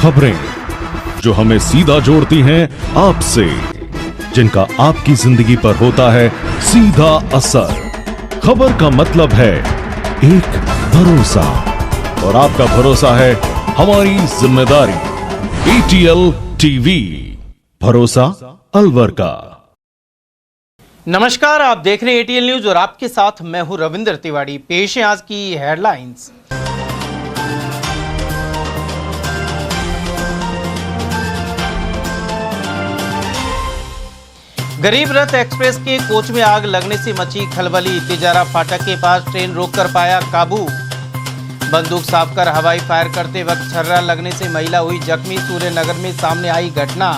खबरें जो हमें सीधा जोड़ती हैं आपसे, जिनका आपकी जिंदगी पर होता है सीधा असर। खबर का मतलब है एक भरोसा, और आपका भरोसा है हमारी जिम्मेदारी। ATL टीवी, भरोसा अलवर का। नमस्कार, आप देख रहे हैं ATL न्यूज और आपके साथ मैं हूं रविंद्र तिवारी। पेश है आज की हेडलाइंस। गरीब रथ एक्सप्रेस के कोच में आग लगने से मची खलबली। तिजारा फाटक के पास ट्रेन रोककर पाया काबू। बंदूक साफ कर हवाई फायर करते वक्त छर्रा लगने से महिला हुई जख्मी। सूर्यनगर में सामने आई घटना।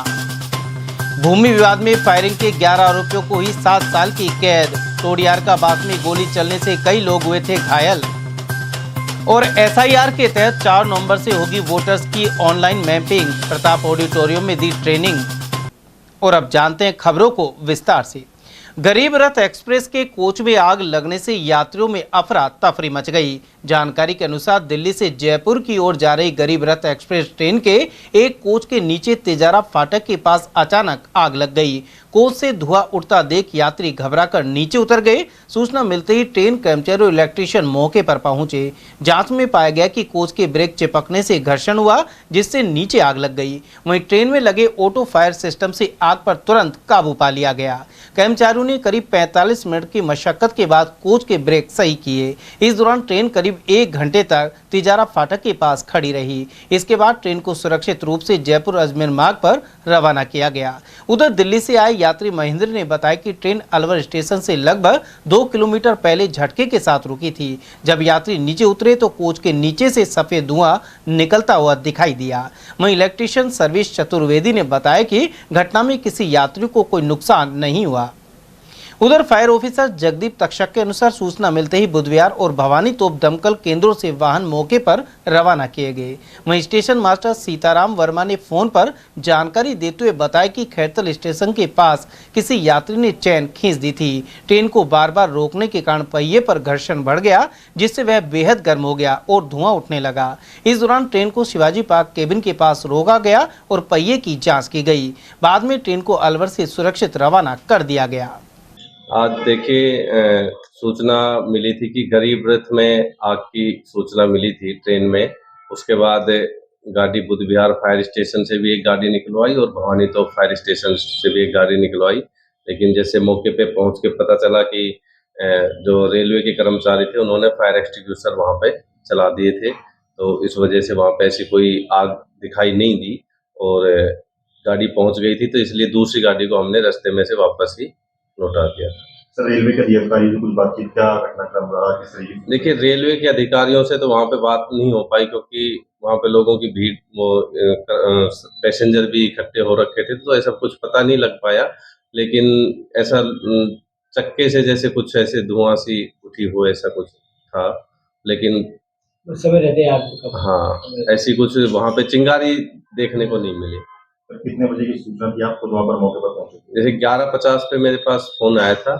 भूमि विवाद में फायरिंग के 11 आरोपियों को हुई 7 साल की कैद। टोडियार का बास में गोली चलने से कई लोग हुए थे घायल। और SIR के तहत 4 नवंबर से होगी वोटर्स की ऑनलाइन मैपिंग। प्रताप ऑडिटोरियम में दी ट्रेनिंग। और अब जानते हैं खबरों को विस्तार से। गरीब रथ एक्सप्रेस के कोच में आग लगने से यात्रियों में अफरा तफरी मच गई। जानकारी के अनुसार दिल्ली से जयपुर की ओर जा रही गरीब रथ एक्सप्रेस ट्रेन के एक कोच के नीचे तिजारा फाटक के पास अचानक आग लग गई। कोच से धुआं उठता देख यात्री घबराकर नीचे उतर गए। सूचना मिलते ही ट्रेन कर्मचारी और इलेक्ट्रीशियन मौके पर पहुंचे। जांच में पाया गया कि कोच के ब्रेक चिपकने से घर्षण हुआ, जिससे नीचे आग लग गई। वहीं ट्रेन में लगे ऑटो फायर सिस्टम से आग पर तुरंत काबू पा लिया गया। कर्मचारियों ने करीब 45 मिनट की मशक्कत के बाद कोच के ब्रेक सही किए। इस दौरान ट्रेन करीब 1 घंटे तक तिजारा फाटक के पास खड़ी रही। इसके बाद ट्रेन को सुरक्षित रूप से जयपुर अजमेर मार्ग पर रवाना किया गया। उधर दिल्ली से आए यात्री महेंद्र ने बताया कि ट्रेन अलवर स्टेशन से लगभग 2 किलोमीटर पहले झटके के साथ रुकी थी। जब यात्री नीचे उतरे तो कोच के नीचे से सफेद धुआं निकलता हुआ दिखाई दिया। वहीं इलेक्ट्रीशियन सर्विस चतुर्वेदी ने बताया कि घटना में किसी यात्री को कोई नुकसान नहीं हुआ। उधर फायर ऑफिसर जगदीप तक्षक के अनुसार सूचना मिलते ही बुधवार और भवानी तोप दमकल केंद्रों से वाहन मौके पर रवाना किए गए। वहीं स्टेशन मास्टर सीताराम वर्मा ने फोन पर जानकारी देते हुए बताया कि खैरतल स्टेशन के पास किसी यात्री ने चैन खींच दी थी। ट्रेन को बार बार रोकने के कारण पहिए पर घर्षण बढ़ गया, जिससे वह बेहद गर्म हो गया और धुआं उठने लगा। इस दौरान ट्रेन को शिवाजी पार्क केबिन के पास रोका गया और पहिए की जाँच की गई। बाद में ट्रेन को अलवर से सुरक्षित रवाना कर दिया गया। आज देखिए सूचना मिली थी कि गरीब रथ में आग की सूचना मिली थी ट्रेन में। उसके बाद गाड़ी बुद्ध विहार फायर स्टेशन से भी एक गाड़ी निकलवाई और भवानी तोप फायर स्टेशन से भी एक गाड़ी निकलवाई। लेकिन जैसे मौके पे पहुंच के पता चला कि जो रेलवे के कर्मचारी थे उन्होंने फायर एक्सटिंग्विशर वहां पे चला दिए थे, तो इस वजह से वहां पे ऐसी कोई आग दिखाई नहीं दी और गाड़ी पहुंच गई थी। तो इसलिए दूसरी गाड़ी को हमने रास्ते में से वापस ही लौटा दिया। सर, रेलवे के अधिकारी से कुछ बातचीत, क्या घटनाक्रम रहा, किस तरीके से? देखिए, रेलवे के अधिकारियों से तो वहाँ पे बात नहीं हो पाई क्योंकि वहाँ पे लोगों की भीड़, वो पैसेंजर भी इकट्ठे हो रखे थे, तो ऐसा कुछ पता नहीं लग पाया। लेकिन ऐसा चक्के से जैसे कुछ ऐसे धुआं सी उठी हो, ऐसा कुछ था। लेकिन उस समय रहते आप? हाँ, ऐसी कुछ वहाँ पे चिंगारी देखने को नहीं मिली। कितने बजे की सूचना थी आपको वहाँ पर मौके पर पहुंचे? जैसे 11:50 पे मेरे पास फोन आया था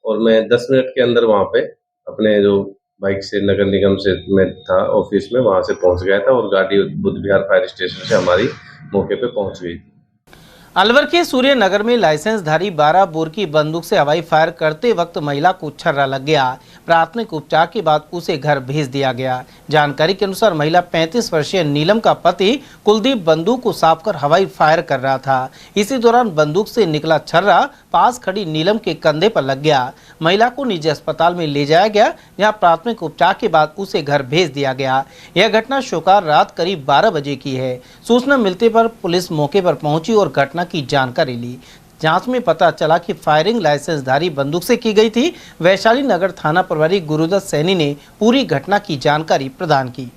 और मैं 10 मिनट के अंदर वहाँ पे अपने जो बाइक से नगर निगम से मैं था ऑफिस में, वहाँ से पहुँच गया था और गाड़ी बुद्ध विहार फायर स्टेशन से हमारी मौके पे पहुँच गई थी। अलवर के सूर्यनगर में लाइसेंसधारी 12 बोर की बंदूक से हवाई फायर करते वक्त महिला को छर्रा लग गया। प्राथमिक उपचार के बाद उसे घर भेज दिया गया। जानकारी के अनुसार महिला 35 वर्षीय नीलम का पति कुलदीप बंदूक को साफ कर हवाई फायर कर रहा था। इसी दौरान बंदूक से निकला छर्रा पास खड़ी नीलम के कंधे पर लग गया। महिला को निजी अस्पताल में ले जाया गया, जहाँ प्राथमिक उपचार के बाद उसे घर भेज दिया गया। यह घटना शुक्रवार रात करीब 12 बजे की है। सूचना मिलते पर पुलिस मौके पर पहुंची और घटना की जानकारी ली। जांच में पता चला कि फायरिंग लाइसेंसधारी बंदूक से की गई थी। वैशाली नगर थाना प्रभारी गुरुदत्त सैनी ने पूरी घटना की जानकारी प्रदान की।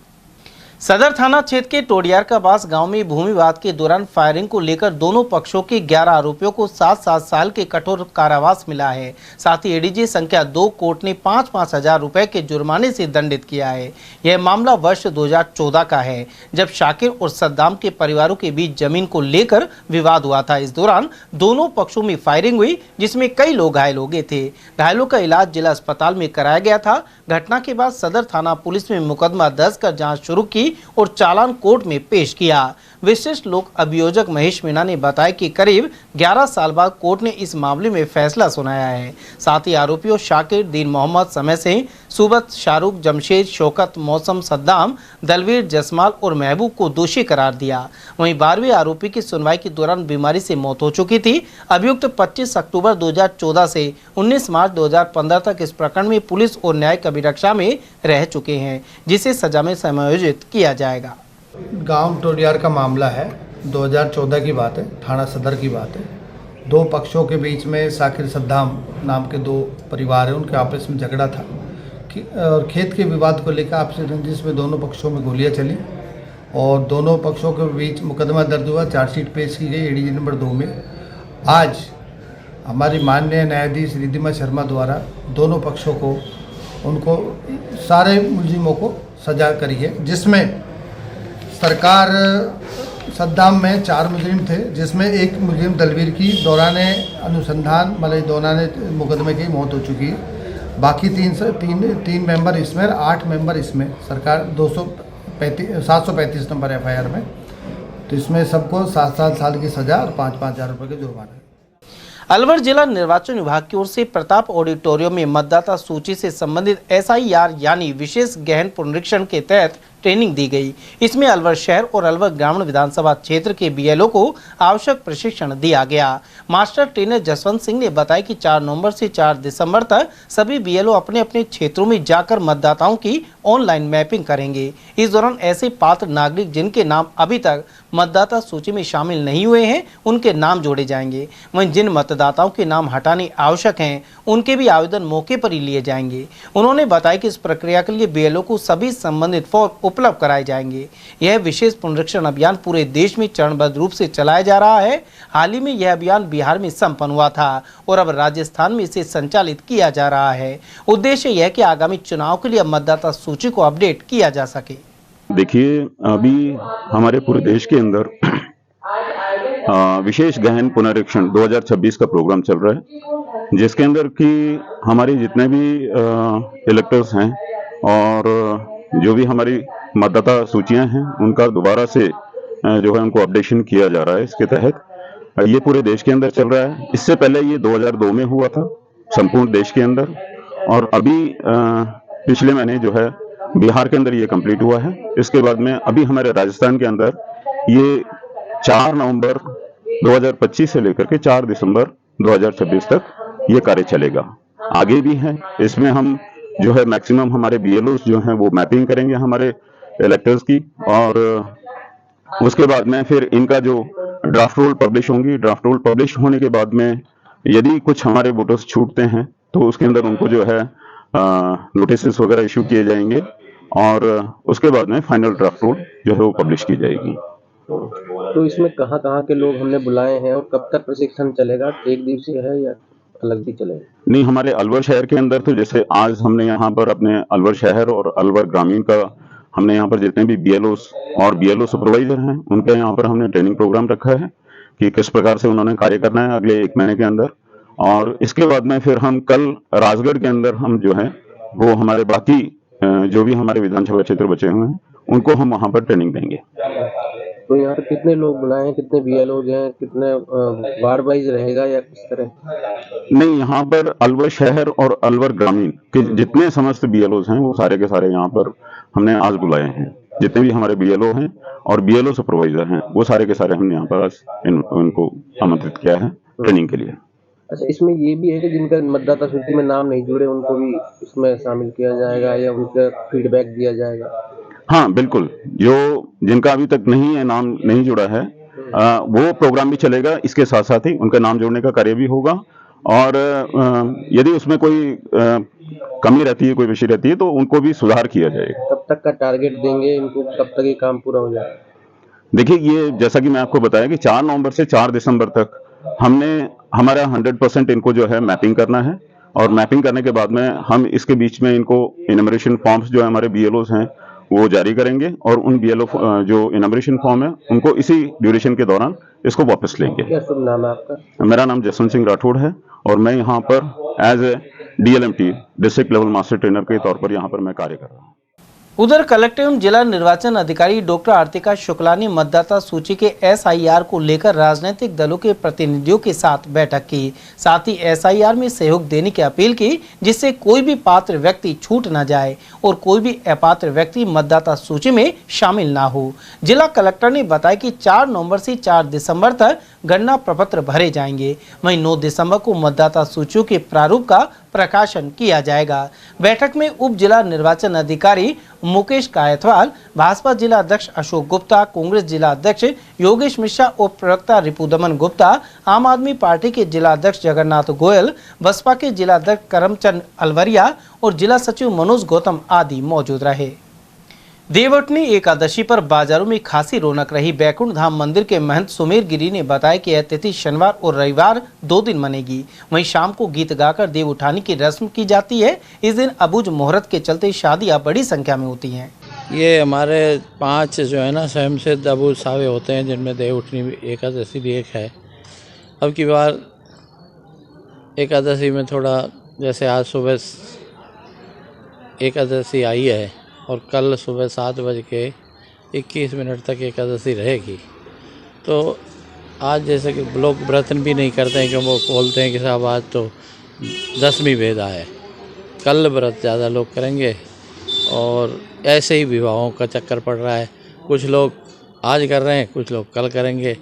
सदर थाना क्षेत्र के टोडियार का बास गांव में भूमि विवाद के दौरान फायरिंग को लेकर दोनों पक्षों के 11 आरोपियों को 7-7 साल के कठोर कारावास मिला है। साथ ही ADJ संख्या 2 कोर्ट ने 5-5 हजार रुपए के जुर्माने से दंडित किया है। यह मामला वर्ष 2014 का है, जब शाकिर और सद्दाम के परिवारों के बीच जमीन को लेकर विवाद हुआ था। इस दौरान दोनों पक्षों में फायरिंग हुई, जिसमें कई लोग घायल हो गए थे। घायलों का इलाज जिला अस्पताल में कराया गया था। घटना के बाद सदर थाना पुलिस में मुकदमा दर्ज कर जाँच शुरू की और चालान कोर्ट में पेश किया। विशिष्ट लोक अभियोजक महेश मीणा ने बताया कि करीब 11 साल बाद कोर्ट ने इस मामले में फैसला सुनाया है। साथ ही आरोपियों शाकिर, दीन मोहम्मद, समय सिंह, सुबत, शाहरुख, जमशेद, शौकत, मौसम, सद्दाम, दलवीर, जसमाल और महबूब को दोषी करार दिया। वहीं 12वें आरोपी की सुनवाई के दौरान बीमारी से मौत हो चुकी थी। अभियुक्त 25 अक्टूबर 2014 से 19 मार्च 2015 तक इस प्रकरण में पुलिस और न्यायिक अभिरक्षा में रह चुके हैं, जिसे सजा में समायोजित किया जाएगा। गांव टोडियार का मामला है, 2014 की बात है, थाना सदर की बात है। दो पक्षों के बीच में शाकिर, सद्दाम नाम के दो परिवार हैं, उनके आपस में झगड़ा था और खेत के विवाद को लेकर आपसी रंजिश में दोनों पक्षों में गोलियां चली और दोनों पक्षों के बीच मुकदमा दर्ज हुआ। चार्जशीट पेश की गई एडीजी नंबर 2 में। आज हमारी माननीय न्यायाधीश रिद्धिमा शर्मा द्वारा दोनों पक्षों को, उनको सारे मुलजिमों को सजा करी है, जिसमें सरकार सद्दाम में 4 मुजरिम थे, जिसमें एक मुजरिम दलवीर की दौरान अनुसंधान मतलब दौरान मुकदमे की मौत हो चुकी है। बाकी तीन मेंबर इसमें, 8 मेंबर इसमें। सरकार 735 नंबर FIR में, तो इसमें सबको 7-7 साल की सजा और 5-5 हज़ार रुपये के जुर्माना। अलवर जिला निर्वाचन विभाग की ओर से प्रताप ऑडिटोरियम में मतदाता सूची से संबंधित SIR यानी विशेष गहन पुनरीक्षण के तहत ट्रेनिंग दी गई। इसमें अलवर शहर और अलवर ग्रामीण विधानसभा क्षेत्र के BLO को आवश्यक प्रशिक्षण दिया गया। मास्टर ट्रेनर जसवंत सिंह ने बताया कि 4 नवंबर से 4 दिसंबर तक सभी BLO अपने अपने क्षेत्रों में जाकर मतदाताओं की ऑनलाइन मैपिंग करेंगे। इस दौरान ऐसे पात्र नागरिक जिनके नाम अभी तक मतदाता सूची में शामिल नहीं हुए हैं, उनके नाम जोड़े जाएंगे। वहीं जिन मतदाताओं के नाम हटाने आवश्यक हैं, उनके भी आवेदन मौके पर ही लिए जाएंगे। उन्होंने बताया कि इस प्रक्रिया के लिए BLO को सभी संबंधित फॉर्म उपलब्ध कराए जाएंगे। यह विशेष पुनरीक्षण अभियान पूरे देश में चरणबद्ध रूप से चलाया जा रहा है। हाल ही में यह अभियान बिहार में संपन्न हुआ था और अब राजस्थान में इसे संचालित किया जा रहा है। उद्देश्य यह कि आगामी चुनाव के लिए मतदाता सूची को अपडेट किया जा सके। देखिए, अभी हमारे पूरे देश के अंदर विशेष गहन पुनरीक्षण 2026 का प्रोग्राम चल रहा है, जिसके अंदर कि हमारे जितने भी इलेक्टर्स हैं और जो भी हमारी मतदाता सूचियां हैं, उनका दोबारा से जो है उनको अपडेशन किया जा रहा है। इसके तहत ये पूरे देश के अंदर चल रहा है। इससे पहले ये 2002 में हुआ था संपूर्ण देश के अंदर, और अभी पिछले महीने जो है बिहार के अंदर ये कंप्लीट हुआ है। इसके बाद में अभी हमारे राजस्थान के अंदर ये 4 नवंबर 2025 से लेकर के 4 दिसंबर 2026 तक ये कार्य चलेगा। आगे भी है, इसमें हम जो है मैक्सिमम हमारे BLOs जो हैं वो मैपिंग करेंगे हमारे इलेक्टर्स की, और उसके बाद में फिर इनका जो ड्राफ्ट रोल पब्लिश होंगी। ड्राफ्ट रोल पब्लिश होने के बाद में यदि कुछ हमारे वोटर्स छूटते हैं तो उसके अंदर उनको जो है नोटिस वगैरह इशू किए जाएंगे और उसके बाद में फाइनल ड्राफ्ट रोल जो है वो पब्लिश की जाएगी। तो इसमें कहाँ के लोग हमने बुलाए हैं और कब तक प्रशिक्षण चलेगा? एक दिवसीय है या अलग भी चलेगा? नहीं, हमारे अलवर शहर के अंदर तो जैसे आज हमने यहाँ पर अपने अलवर शहर और अलवर ग्रामीण का हमने यहाँ पर जितने भी BLOs और BLO सुपरवाइजर हैं, उनके यहाँ पर हमने ट्रेनिंग प्रोग्राम रखा है कि किस प्रकार से उन्होंने कार्य करना है अगले 1 महीने के अंदर। और इसके बाद में फिर हम कल राजगढ़ के अंदर हम जो है वो हमारे बाकी जो भी हमारे विधानसभा क्षेत्र बचे हुए हैं उनको हम वहाँ पर ट्रेनिंग देंगे। तो यहाँ पर कितने लोग बुलाए हैं, कितने BLOs हैं, कितने वार्ड वाइज रहेगा या किस तरह? नहीं, यहाँ पर अलवर शहर और अलवर ग्रामीण के जितने समस्त BLOs हैं वो सारे के सारे यहाँ पर हमने आज बुलाए हैं। जितने भी हमारे BLO हैं और BLO सुपरवाइजर हैं वो सारे के सारे हमने यहाँ पर आज इनको आमंत्रित किया है ट्रेनिंग के लिए। अच्छा, इसमें ये भी है कि जिनका मतदाता सूची में नाम नहीं जुड़े उनको भी इसमें शामिल किया जाएगा या उनका फीडबैक दिया जाएगा? हाँ बिल्कुल, जो जिनका अभी तक नहीं है, नाम नहीं जुड़ा है, वो प्रोग्राम भी चलेगा। इसके साथ साथ ही उनका नाम जोड़ने का कार्य भी होगा और यदि उसमें कोई कमी रहती है, कोई विषय रहती है तो उनको भी सुधार किया जाएगा। कब तक का टारगेट देंगे इनको, कब तक ये काम पूरा हो जाएगा? देखिए, ये जैसा कि मैं आपको बताया कि 4 नवंबर से 4 दिसंबर तक हमने हमारा 100% इनको जो है मैपिंग करना है और मैपिंग करने के बाद में हम इसके बीच में इनको इनमरेशन फॉर्म्स जो हमारे BLOs हैं वो जारी करेंगे और उन BLO जो इनमरेशन फॉर्म है उनको इसी ड्यूरेशन के दौरान इसको वापस लेंगे। क्या शुभ नाम है आपका? मेरा नाम जसवंत सिंह राठौड़ है और मैं यहाँ पर as a DLMT district level master trainer के तौर पर यहाँ पर मैं कार्य कर रहा हूँ। उधर कलेक्टर एवं जिला निर्वाचन अधिकारी डॉक्टर आरतिका शुक्ला ने मतदाता सूची के एसआईआर को लेकर राजनीतिक दलों के प्रतिनिधियों के साथ बैठक की। साथ ही एसआईआर में सहयोग देने की अपील की, जिससे कोई भी पात्र व्यक्ति छूट न जाए और कोई भी अपात्र व्यक्ति मतदाता सूची में शामिल ना हो। जिला कलेक्टर ने बताया कि 4 नवंबर से 4 दिसंबर तक गणना प्रपत्र भरे जाएंगे। वहीं 9 दिसंबर को मतदाता सूचियों के प्रारूप का प्रकाशन किया जाएगा। बैठक में उप जिला निर्वाचन अधिकारी मुकेश कायथवाल, भाजपा जिला अध्यक्ष अशोक गुप्ता, कांग्रेस जिला अध्यक्ष योगेश मिश्रा और प्रवक्ता रिपुदमन गुप्ता, आम आदमी पार्टी के जिला अध्यक्ष जगन्नाथ गोयल, बसपा के जिला अध्यक्ष करमचंद अलवरिया और जिला सचिव मनोज गौतम आदि मौजूद रहे। देवउठनी एकादशी पर बाजारों में खासी रौनक रही। बैकुंठ धाम मंदिर के महंत सुमेर गिरी ने बताया कि यह तिथि शनिवार और रविवार 2 दिन मनेगी। वहीं शाम को गीत गाकर देव उठाने की रस्म की जाती है। इस दिन अबूझ मुहूर्त के चलते शादियां बड़ी संख्या में होती हैं। ये हमारे 5 जो है ना स्वयं सिद्ध अबूझ सावे होते हैं, जिनमें देव उठनी एकादशी भी एक है। अब की बार एकादशी में थोड़ा, जैसे आज सुबह एकादशी आई है और कल सुबह 7:21 तक एकादशी रहेगी, तो आज जैसे कि लोग व्रत भी नहीं करते हैं, क्योंकि वो बोलते हैं कि साहब आज तो 10वीं वेदा है। कल व्रत ज़्यादा लोग करेंगे और ऐसे ही विवाहों का चक्कर पड़ रहा है। कुछ लोग आज कर रहे हैं, कुछ लोग कल करेंगे,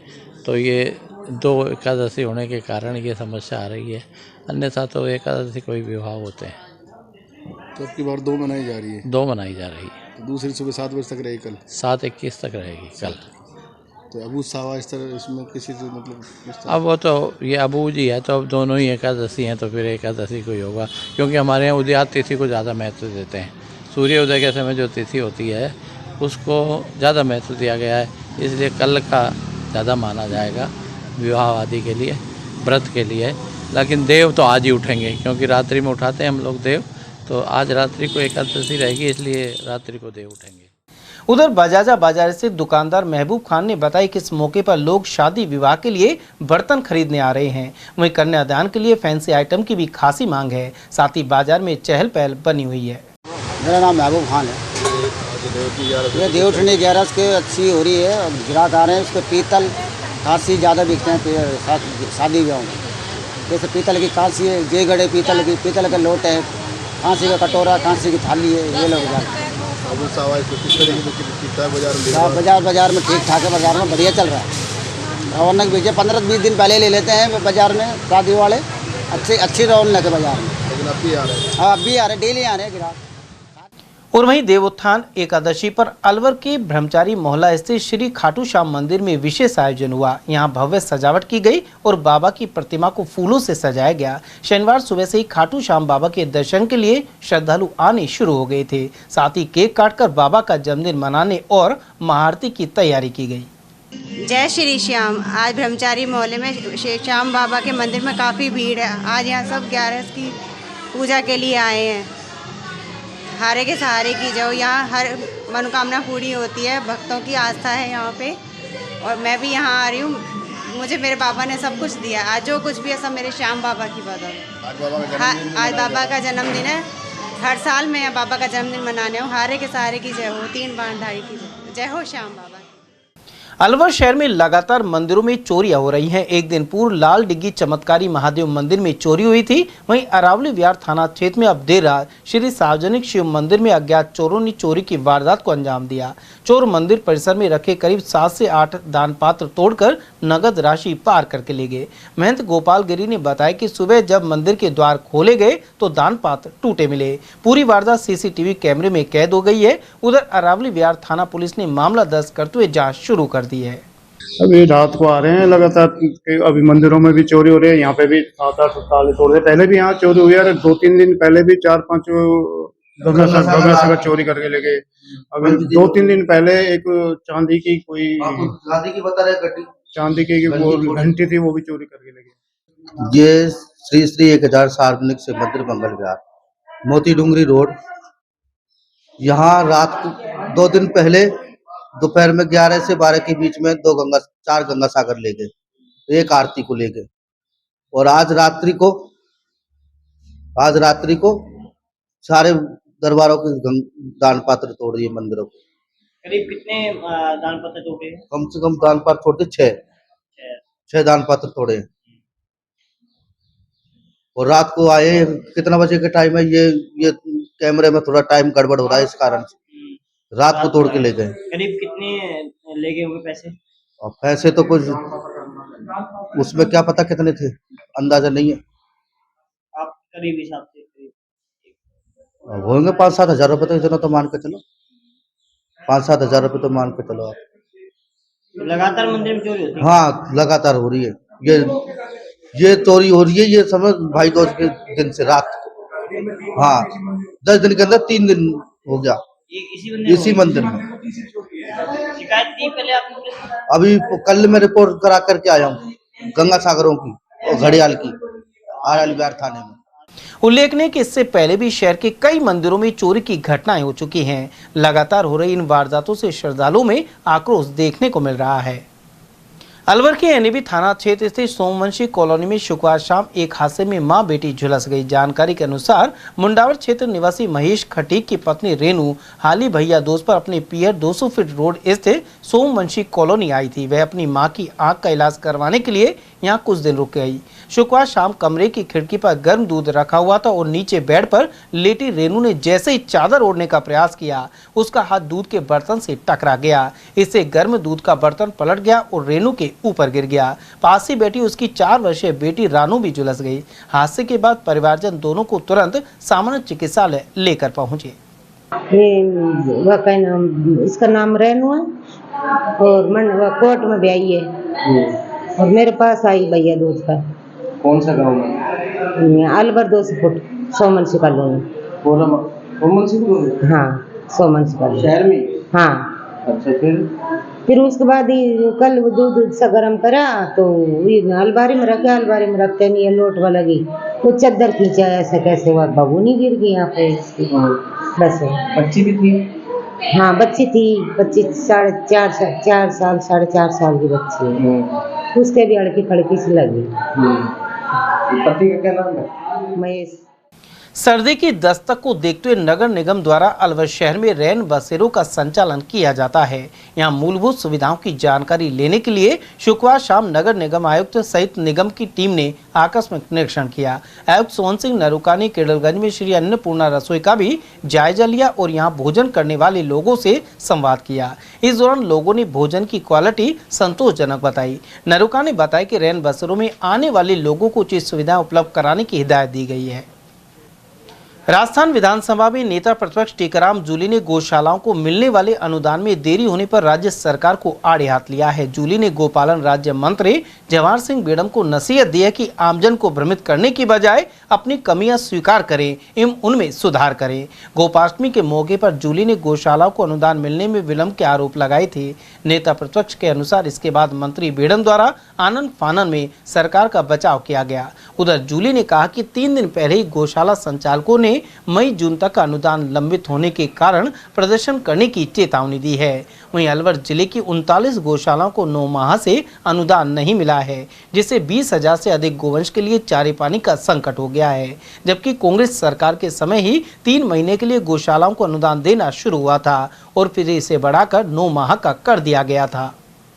तो ये 2 एकादशी होने के कारण ये समस्या आ रही है। अन्यथा तो एकादशी कोई विवाह होते हैं। तो अब की बार 2 मनाई जा रही है। 2 मनाई जा रही है। तो दूसरी सुबह 7 बजे तक रहेगी कल। 7:21 तक रहेगी कल। तो अबूझ सावा इस तरह इसमें किसी से मतलब अब वो तो ये अबूझ ही है, तो अब दोनों ही एकादशी हैं, तो फिर एकादशी को ही होगा। क्योंकि हमारे यहाँ उदयात तिथि को ज़्यादा महत्व देते हैं। सूर्य उदय के समय जो तिथि होती है उसको ज़्यादा महत्व दिया गया है, इसलिए कल का ज़्यादा माना जाएगा विवाह आदि के लिए, व्रत के लिए। लेकिन देव तो आज ही उठेंगे, क्योंकि रात्रि में उठाते हैं हम लोग देव, तो आज रात्रि को एकादशी रहेगी, इसलिए रात्रि को देव उठेंगे। उधर बजाजा बाजार से दुकानदार महबूब खान ने बताया कि इस मौके पर लोग शादी विवाह के लिए बर्तन खरीदने आ रहे हैं। वहीं कन्यादान के लिए फैंसी आइटम की भी खासी मांग है। साथ ही बाजार में चहल पहल बनी हुई है। मेरा नाम महबूब खान है। ये देवउठनी 11 के अच्छी हो रही है, ग्राहक आ रहे हैं। उसके पीतल कांसी ज़्यादा बिकते हैं शादी विवाह में। जैसे पीतल की कांसी है, जयगढ़ पीतल का लोट है, कांसी का कटोरा, कांसी की थाली है, ये लोग बाजार में ठीक ठाक है। बाजार में बढ़िया चल रहा है। रौनक भी 15-20 दिन पहले ले लेते हैं बाजार में शादी वाले। अच्छी रौनक है बाजार में। लेकिन अब भी आ रहे हैं। अब भी आ रहे, डेली आ रहे हैं ग्राहक। और वहीं देवोत्थान एकादशी पर अलवर के ब्रह्मचारी मोहल्ला स्थित श्री खाटू श्याम मंदिर में विशेष आयोजन हुआ। यहां भव्य सजावट की गई और बाबा की प्रतिमा को फूलों से सजाया गया। शनिवार सुबह से ही खाटू श्याम बाबा के दर्शन के लिए श्रद्धालु आने शुरू हो गए थे। साथ ही केक काटकर बाबा का जन्मदिन मनाने और महाआरती की तैयारी की गई। जय श्री श्याम। आज ब्रह्मचारी मोहल्ले में श्री श्याम बाबा के मंदिर में काफ़ी भीड़ है। आज यहाँ सब 11 की पूजा के लिए आए हैं। हारे के सहारे की जाओ, यहाँ हर मनोकामना पूरी होती है। भक्तों की आस्था है यहाँ पे, और मैं भी यहाँ आ रही हूँ। मुझे मेरे बाबा ने सब कुछ दिया। आज जो कुछ भी है सब मेरे श्याम बाबा की बदौलत। आज बाबा का जन्मदिन है। हर साल मैं बाबा का जन्मदिन मनाने हूँ। हारे के सहारे की जय हो, 3 बाणधारी की जय हो श्याम बाबा। अलवर शहर में लगातार मंदिरों में चोरियां हो रही हैं। एक दिन पूर्व लाल डिग्गी चमत्कारी महादेव मंदिर में चोरी हुई थी। वहीं अरावली विहार थाना क्षेत्र में अब देर रात श्री सार्वजनिक शिव मंदिर में अज्ञात चोरों ने चोरी की वारदात को अंजाम दिया। चोर मंदिर परिसर में रखे करीब 7 से 8 दान पात्र तोड़कर नगद राशि पार करके ले गए। महंत गोपाल गिरी ने बताया कि सुबह जब मंदिर के द्वार खोले गए तो दान पात्र टूटे मिले। पूरी वारदात सीसीटीवी कैमरे में कैद हो गई है। उधर अरावली विहार थाना पुलिस ने मामला दर्ज करते हुए जाँच शुरू कर दी है। अभी रात को आ रहे हैं लगातार। अभी मंदिरों में भी चोरी हो रही है। यहाँ पे भी 7-8 ताले तोड़ रहे। पहले भी यहाँ चोरी हुई है। 2-3 दिन पहले भी 4-5 गंगा सागर चोरी करके ले गए। अभी 2-3 दिन पहले एक चांदी की कोई चांदी की वो घंटी थी, वो भी चोरी करके ले गए। ये श्री 1000 सार्वजनिक शिव मंदिर मंगल विहार, मोती डूंगरी रोड। यहाँ रात को 2 दिन पहले दोपहर में 11 से 12 के बीच में 4 गंगा सागर ले गए, एक आरती को ले गए। और आज रात्रि को सारे दरबारों के दान पात्र तोड़ दिए मंदिरों के। करीब कितने दान पत्र तोड़े? कम से कम दान पात्र तोड़ते 6 दान पात्र तोड़े। और रात को आए, कितना बजे के टाइम है ये कैमरे में थोड़ा टाइम गड़बड़ हो रहा है, इस कारण से रात को तोड़ के ले गए। करीब कितने ले गए होंगे पैसे? और पैसे तो कुछ उसमें क्या पता कितने थे, अंदाजा नहीं है। आप करीब हिसाब से होंगे 5-7 हज़ार रुपये, तो इतना तो मान के चलो, 5-7 हज़ार रुपये तो मान के चलो आप। लगातार मंदिर में चोरी होती है? हाँ, लगातार हो रही है, ये चोरी हो रही है, ये समझ भाई दूज के दिन से रात को। हाँ, 10 दिन के अंदर 3 दिन हो गया इसी मंदिर में। शिकायत दी पहले आपने? अभी कल मैं रिपोर्ट करा करके आया हूँ गंगा सागरों की और घड़ियाल की, आरएल बिहार थाने में। उल्लेखनीय है कि इससे पहले भी शहर के कई मंदिरों में चोरी की घटनाएं हो चुकी हैं। लगातार हो रही इन वारदातों से श्रद्धालुओं में आक्रोश देखने को मिल रहा है। अलवर के एनएबी थाना क्षेत्र स्थित सोमवंशी कॉलोनी में शुक्रवार शाम एक हादसे में मां बेटी झुलस गई। जानकारी के अनुसार मुंडावर क्षेत्र निवासी महेश खटीक की पत्नी रेनू हाली भैया दोस्त पर अपने पियर 200 फीट रोड स्थित सोमवंशी कॉलोनी आई थी। वह अपनी मां की आंख का इलाज करवाने के लिए यहां कुछ दिन रुक गई। शुक्रवार शाम कमरे की खिड़की पर गर्म दूध रखा हुआ था और नीचे बेड पर लेटी रेनू ने जैसे ही चादर ओढ़ने का प्रयास किया, उसका हाथ दूध के बर्तन से टकरा गया। इससे गर्म दूध का बर्तन पलट गया और रेनू के ऊपर गिर गया। पास ही बैठी उसकी 4 वर्षीय बेटी रानू भी झुलस गई। हादसे के बाद परिवारजन दोनों को तुरंत सामान्य चिकित्सालय लेकर पहुंचे। इसका नाम रेनू है और वह कोर्ट में भी आई है और मेरे पास आई भैया दूध का। कौन सा गाँव में? Alwar 200 foot Somvanshi colony. हाँ, सोमवंशी कॉलोनी शहर में? हाँ। अच्छा, फिर उसके बाद ही कल वो दूध सा गर्म करा तो अलमारी में रखते नहीं, लोट वाला लगी तो चद्दर खींचा, ऐसा कैसे हुआ, बाबू नहीं गिर गई यहाँ पे। बस बच्ची भी थी? हाँ, बच्ची थी, 4 साल 4.5 साल की बच्ची है। उसके भी अड़की फड़की सी लगी। पति का क्या नाम है? महेश। सर्दी की दस्तक को देखते हुए नगर निगम द्वारा अलवर शहर में रैन बसेरों का संचालन किया जाता है। यहां मूलभूत सुविधाओं की जानकारी लेने के लिए शुक्रवार शाम नगर निगम आयुक्त सहित निगम की टीम ने आकस्मिक निरीक्षण किया। आयुक्त सोहन सिंह नरूका ने केडलगंज में श्री अन्नपूर्णा रसोई का भी जायजा लिया और यहां भोजन करने वाले लोगों से संवाद किया। इस दौरान लोगों ने भोजन की क्वालिटी संतोषजनक बताई। नरूका ने बताया कि रैन बसेरों में आने वाले लोगों को उचित सुविधाएं उपलब्ध कराने की हिदायत दी गई है। राजस्थान विधानसभा में नेता प्रतिपक्ष टीकाराम जूली ने गौशालाओं को मिलने वाले अनुदान में देरी होने पर राज्य सरकार को आड़े हाथ लिया है। जूली ने गोपालन राज्य मंत्री जवाहर सिंह बेड़म को नसीहत दी है कि आमजन को भ्रमित करने की बजाय अपनी कमियां स्वीकार करें एवं उनमें सुधार करें। गोपाष्टमी के मौके पर जूली ने गौशालाओं को अनुदान मिलने में विलंब के आरोप लगाए थे। नेता प्रतिपक्ष के अनुसार इसके बाद मंत्री बेड़म द्वारा आनन फानन में सरकार का बचाव किया गया। उधर जूली ने कहा कि 3 दिन पहले ही गौशाला संचालकों ने मई जून तक अनुदान लंबित होने के कारण प्रदर्शन करने की चेतावनी दी है। वहीं अलवर जिले की 39 गौशालाओं को 9 माह से अनुदान नहीं मिला है, जिससे 20,000 से अधिक गोवंश के लिए चारे पानी का संकट हो गया है। जबकि कांग्रेस सरकार के समय ही 3 महीने के लिए गौशालाओं को अनुदान देना शुरू हुआ था और फिर इसे बढ़ाकर 9 माह का कर दिया गया था।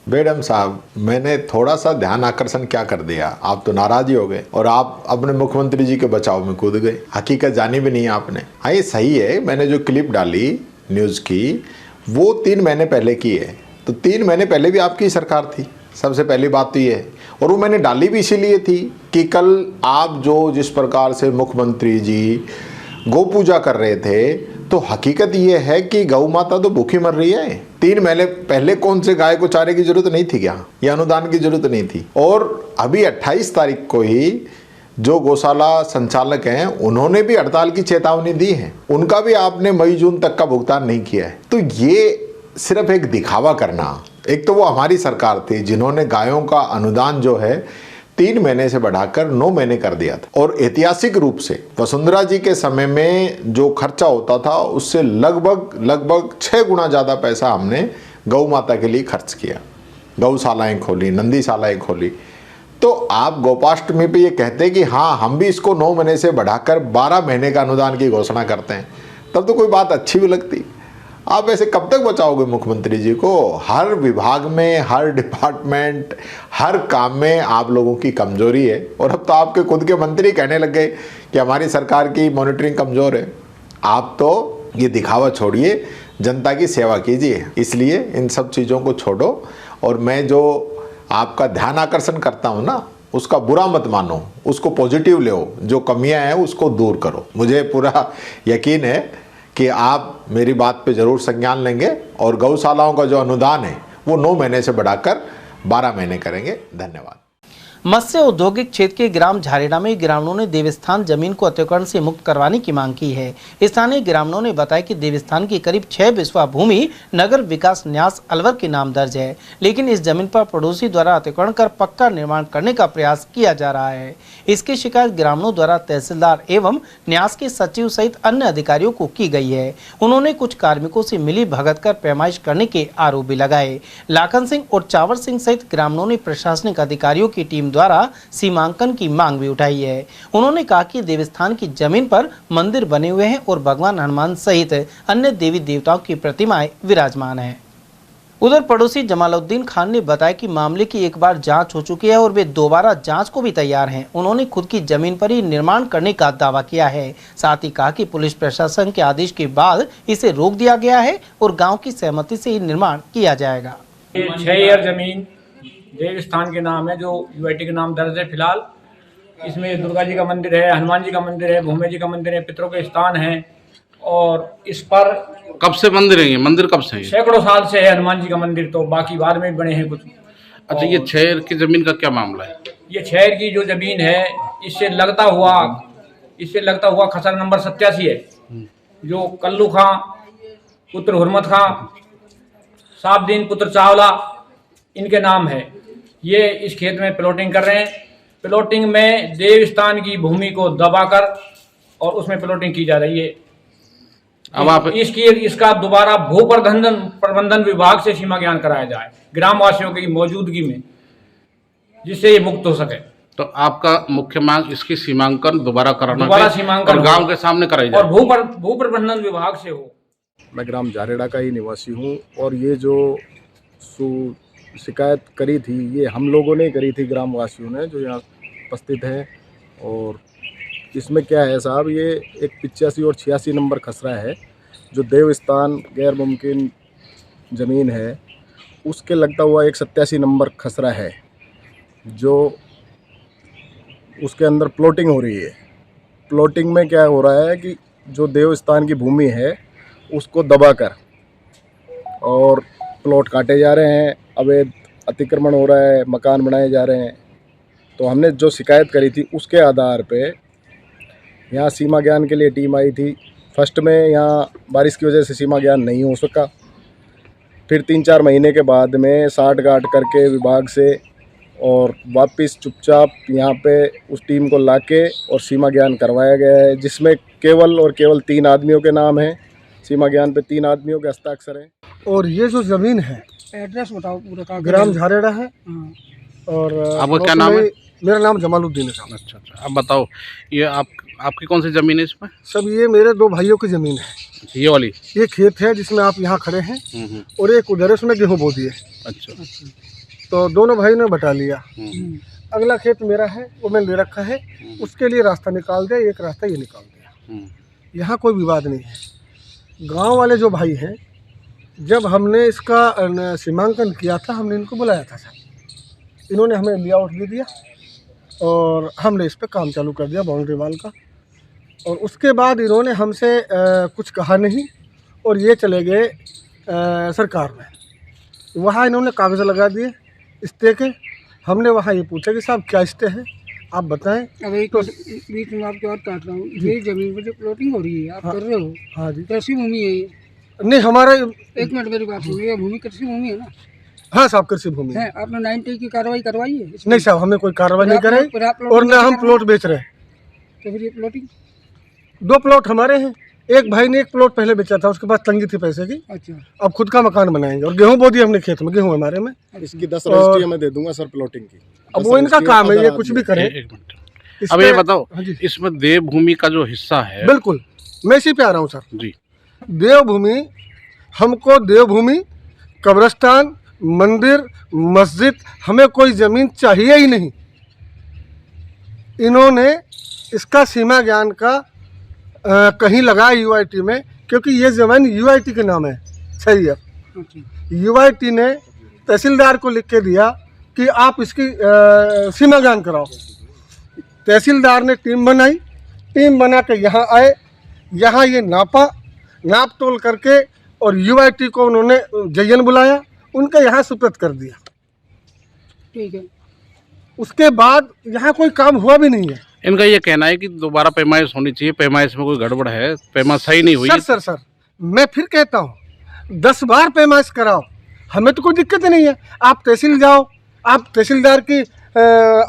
बेडम साहब, मैंने थोड़ा सा ध्यान आकर्षण क्या कर दिया, आप तो नाराज ही हो गए और आप अपने मुख्यमंत्री जी के बचाव में कूद गए। हकीकत जानी भी नहीं आपने। हाँ, ये सही है, मैंने जो क्लिप डाली न्यूज़ की वो 3 महीने पहले की है, तो 3 महीने पहले भी आपकी सरकार थी। सबसे पहली बात तो ये है, और वो मैंने डाली भी इसीलिए थी कि कल आप जो जिस प्रकार से मुख्यमंत्री जी गौ पूजा कर रहे थे, तो हकीकत ये है कि गौ माता तो भूखी मर रही है। 3 महीने पहले कौन से गाय को चारे की जरूरत नहीं थी क्या, या अनुदान की जरूरत नहीं थी। और अभी 28 तारीख को ही जो गौशाला संचालक हैं उन्होंने भी हड़ताल की चेतावनी दी है, उनका भी आपने मई जून तक का भुगतान नहीं किया है। तो ये सिर्फ एक दिखावा करना। एक तो वो हमारी सरकार थी जिन्होंने गायों का अनुदान जो है 3 महीने से बढ़ाकर 9 महीने कर दिया था, और ऐतिहासिक रूप से वसुंधरा जी के समय में जो खर्चा होता था उससे लगभग 6 गुना ज़्यादा पैसा हमने गौ माता के लिए खर्च किया। गौशालाएं खोली, नंदीशालाएं खोली। तो आप गोपाष्टमी पे ये कहते हैं कि हाँ हम भी इसको 9 महीने से बढ़ाकर 12 महीने का अनुदान की घोषणा करते हैं, तब तो कोई बात अच्छी भी लगती। आप ऐसे कब तक बचाओगे मुख्यमंत्री जी को? हर विभाग में, हर डिपार्टमेंट, हर काम में आप लोगों की कमजोरी है। और अब तो आपके खुद के मंत्री कहने लग गए कि हमारी सरकार की मॉनिटरिंग कमजोर है। आप तो ये दिखावा छोड़िए, जनता की सेवा कीजिए। इसलिए इन सब चीज़ों को छोड़ो और मैं जो आपका ध्यान आकर्षण करता हूँ ना, उसका बुरा मत मानो, उसको पॉजिटिव ले, जो कमियां हैं उसको दूर करो। मुझे पूरा यकीन है कि आप मेरी बात पे जरूर संज्ञान लेंगे और गौशालाओं का जो अनुदान है वो 9 महीने से बढ़ाकर 12 महीने करेंगे। धन्यवाद। मत्स्य औद्योगिक क्षेत्र के ग्राम झारेड़ा में ग्रामीणों ने देवस्थान जमीन को अतिक्रमण से मुक्त करवाने की मांग की है। स्थानीय ग्रामीणों ने बताया कि देवस्थान की करीब 6 बिस्वा भूमि नगर विकास न्यास अलवर के नाम दर्ज है, लेकिन इस जमीन पर पड़ोसी द्वारा अतिक्रमण कर पक्का निर्माण करने का प्रयास किया जा रहा है। इसकी शिकायत ग्रामीणों द्वारा तहसीलदार एवं न्यास के सचिव सहित अन्य अधिकारियों को की गई है। उन्होंने कुछ कार्मिकों से मिली भगत कर पैमाइश करने के आरोप भी लगाए। लाखन सिंह और चावर सिंह सहित ग्रामीणों ने प्रशासनिक अधिकारियों की टीम द्वारा सीमांकन की मांग भी उठाई है। उन्होंने कहा कि देवस्थान की जमीन पर मंदिर बने हुए हैं और भगवान हनुमान सहित अन्य देवी देवताओं की प्रतिमाएं विराजमान हैं। उधर पड़ोसी जमालुद्दीन खान ने बताया कि मामले की एक बार जांच हो चुकी है और वे दोबारा जांच को भी तैयार हैं। उन्होंने खुद की जमीन पर ही निर्माण करने का दावा किया है। साथ ही कहा कि पुलिस प्रशासन के आदेश के बाद इसे रोक दिया गया है और गाँव की सहमति से ही निर्माण किया जाएगा। 6 एकड़ जमीन देवस्थान के नाम है, जो यूआईटी के नाम दर्ज है। फिलहाल इसमें दुर्गा जी का मंदिर है, हनुमान जी का मंदिर है, भूमे जी का मंदिर है, पितरों के स्थान है। और इस पर कब से मंदिर है? ये मंदिर कब से है? सैकड़ों साल से है हनुमान जी का मंदिर, तो बाकी बाद में बने हैं कुछ। अच्छा, ये 6 एकड़ की जमीन का क्या मामला है? ये 6 एकड़ की जो जमीन है, इससे लगता हुआ खसर नंबर 87 है, जो कल्लू खां पुत्र हुरमत खां, साबदीन पुत्र चावला, इनके नाम है। ये इस खेत में प्लॉटिंग कर रहे हैं। प्लॉटिंग में देवस्थान की भूमि को दबाकर और उसमें प्लॉटिंग की जा रही है। अब आप इसका दोबारा भू प्रबंधन विभाग से सीमा ज्ञान कराया जाए ग्रामवासियों की मौजूदगी में, जिससे ये मुक्त हो सके। तो आपका मुख्य मांग इसकी सीमांकन दोबारा कराना, सीमांकन और गांव के सामने कराई जाए और भू प्रबंधन विभाग से हो। मैं ग्राम झारेड़ा का ही निवासी हूँ और ये जो शिकायत करी थी, ये हम लोगों ने करी थी, ग्रामवासियों ने जो यहाँ उपस्थित हैं। और इसमें क्या है साहब, ये एक 85 और 86 नंबर खसरा है, जो देवस्थान गैर मुमकिन ज़मीन है, उसके लगता हुआ एक 87 नंबर खसरा है, जो उसके अंदर प्लॉटिंग हो रही है। प्लॉटिंग में क्या हो रहा है कि जो देवस्थान की भूमि है उसको दबाकर और प्लॉट काटे जा रहे हैं, अवैध अतिक्रमण हो रहा है, मकान बनाए जा रहे हैं। तो हमने जो शिकायत करी थी उसके आधार पे यहाँ सीमा ज्ञान के लिए टीम आई थी। फर्स्ट में यहाँ बारिश की वजह से सीमा ज्ञान नहीं हो सका, फिर 3-4 महीने के बाद में साठ गांठ करके विभाग से और वापस चुपचाप यहाँ पे उस टीम को लाके और सीमा ज्ञान करवाया गया है, जिसमें केवल और केवल 3 आदमियों के नाम हैं। सीमा ज्ञान पे 3 आदमियों के हस्ताक्षर हैं। और ये जो ज़मीन है, एड्रेस बताओ पूरा। ग्राम झारेड़ा है। और आपका क्या नाम है? मेरा नाम जमालुद्दीन है साहब। अच्छा, अब बताओ, ये आपकी कौन सी ज़मीन है इसमें? सब ये मेरे 2 भाइयों की ज़मीन है। ये वाली? ये खेत है जिसमें आप यहाँ खड़े हैं, और एक उधर उसमें गेहूँ बो दिए। अच्छा, तो दोनों भाई ने बटा लिया। अगला खेत मेरा है, वो मैंने ले रखा है, उसके लिए रास्ता निकाल दिया, एक रास्ता ये निकाल दिया। यहाँ कोई विवाद नहीं है। गांव वाले जो भाई हैं, जब हमने इसका सीमांकन किया था, हमने इनको बुलाया था सर, इन्होंने हमें लेआउट दे दिया और हमने इस पर काम चालू कर दिया बाउंड्री वाल का। और उसके बाद इन्होंने हमसे कुछ कहा नहीं और ये चले गए सरकार में। वहाँ इन्होंने कागज़ लगा दिए स्टे के। हमने वहाँ ये पूछा कि साहब क्या स्टे है, आप बताएं। अब एक तो बीच में आपकी बात काट रहा हूँ, ये जमीन पर जो प्लॉटिंग हो रही है आप कर रहे हो, हाँ जी, कृषि भूमि है ये? नहीं, हमारा 1 मिनट मेरी बात सुनिए, भूमि कृषि भूमि है ना? हाँ साहब, कृषि भूमि है। आपने 90 की कार्रवाई करवाई है? नहीं साहब, हमने कोई कार्रवाई नहीं कराई और न हम प्लॉट बेच रहे हैं। तो फिर ये प्लॉटिंग 2 प्लॉट हमारे हैं। एक भाई ने 1 प्लॉट पहले बेचा था, उसके पास तंगी थी पैसे की। अच्छा, अब खुद का मकान बनाएंगे और गेहूं बो दिए हमने खेत में, गेहूं हमारे में। इसकी 10 रजिस्ट्री मैं दे दूंगा सर प्लॉटिंग की। अब वो इनका काम है, ये कुछ भी करें। अब ये बताओ, इसमें देवभूमि का जो हिस्सा है, बिल्कुल मैं इसी पे आ रहा हूँ सर जी। देवभूमि, हमको देवभूमि, कब्रिस्तान, मंदिर, मस्जिद, हमें कोई ज़मीन चाहिए ही नहीं। इन्होंने इसका सीमा ज्ञान का कहीं लगाया यूआईटी में, क्योंकि ये ज़मीन यूआईटी के नाम है। सही है, यूआईटी ने तहसीलदार को लिख के दिया कि आप इसकी सीमा ज्ञान कराओ। तहसीलदार ने टीम बनाई, टीम बना के यहाँ आए, यहाँ ये नाप तोल करके और यूआईटी को उन्होंने जयन बुलाया, उनके यहाँ सुपुर्द कर दिया। ठीक है। उसके बाद यहाँ कोई काम हुआ भी नहीं है। इनका ये कहना है कि दोबारा पैमाइश होनी चाहिए, पैमाइश में कोई गड़बड़ है, पैमाइश सही नहीं हुई। सर मैं फिर कहता हूँ 10 बार पैमाइश कराओ, हमें तो कोई दिक्कत ही नहीं है। आप तहसील जाओ, आप तहसीलदार की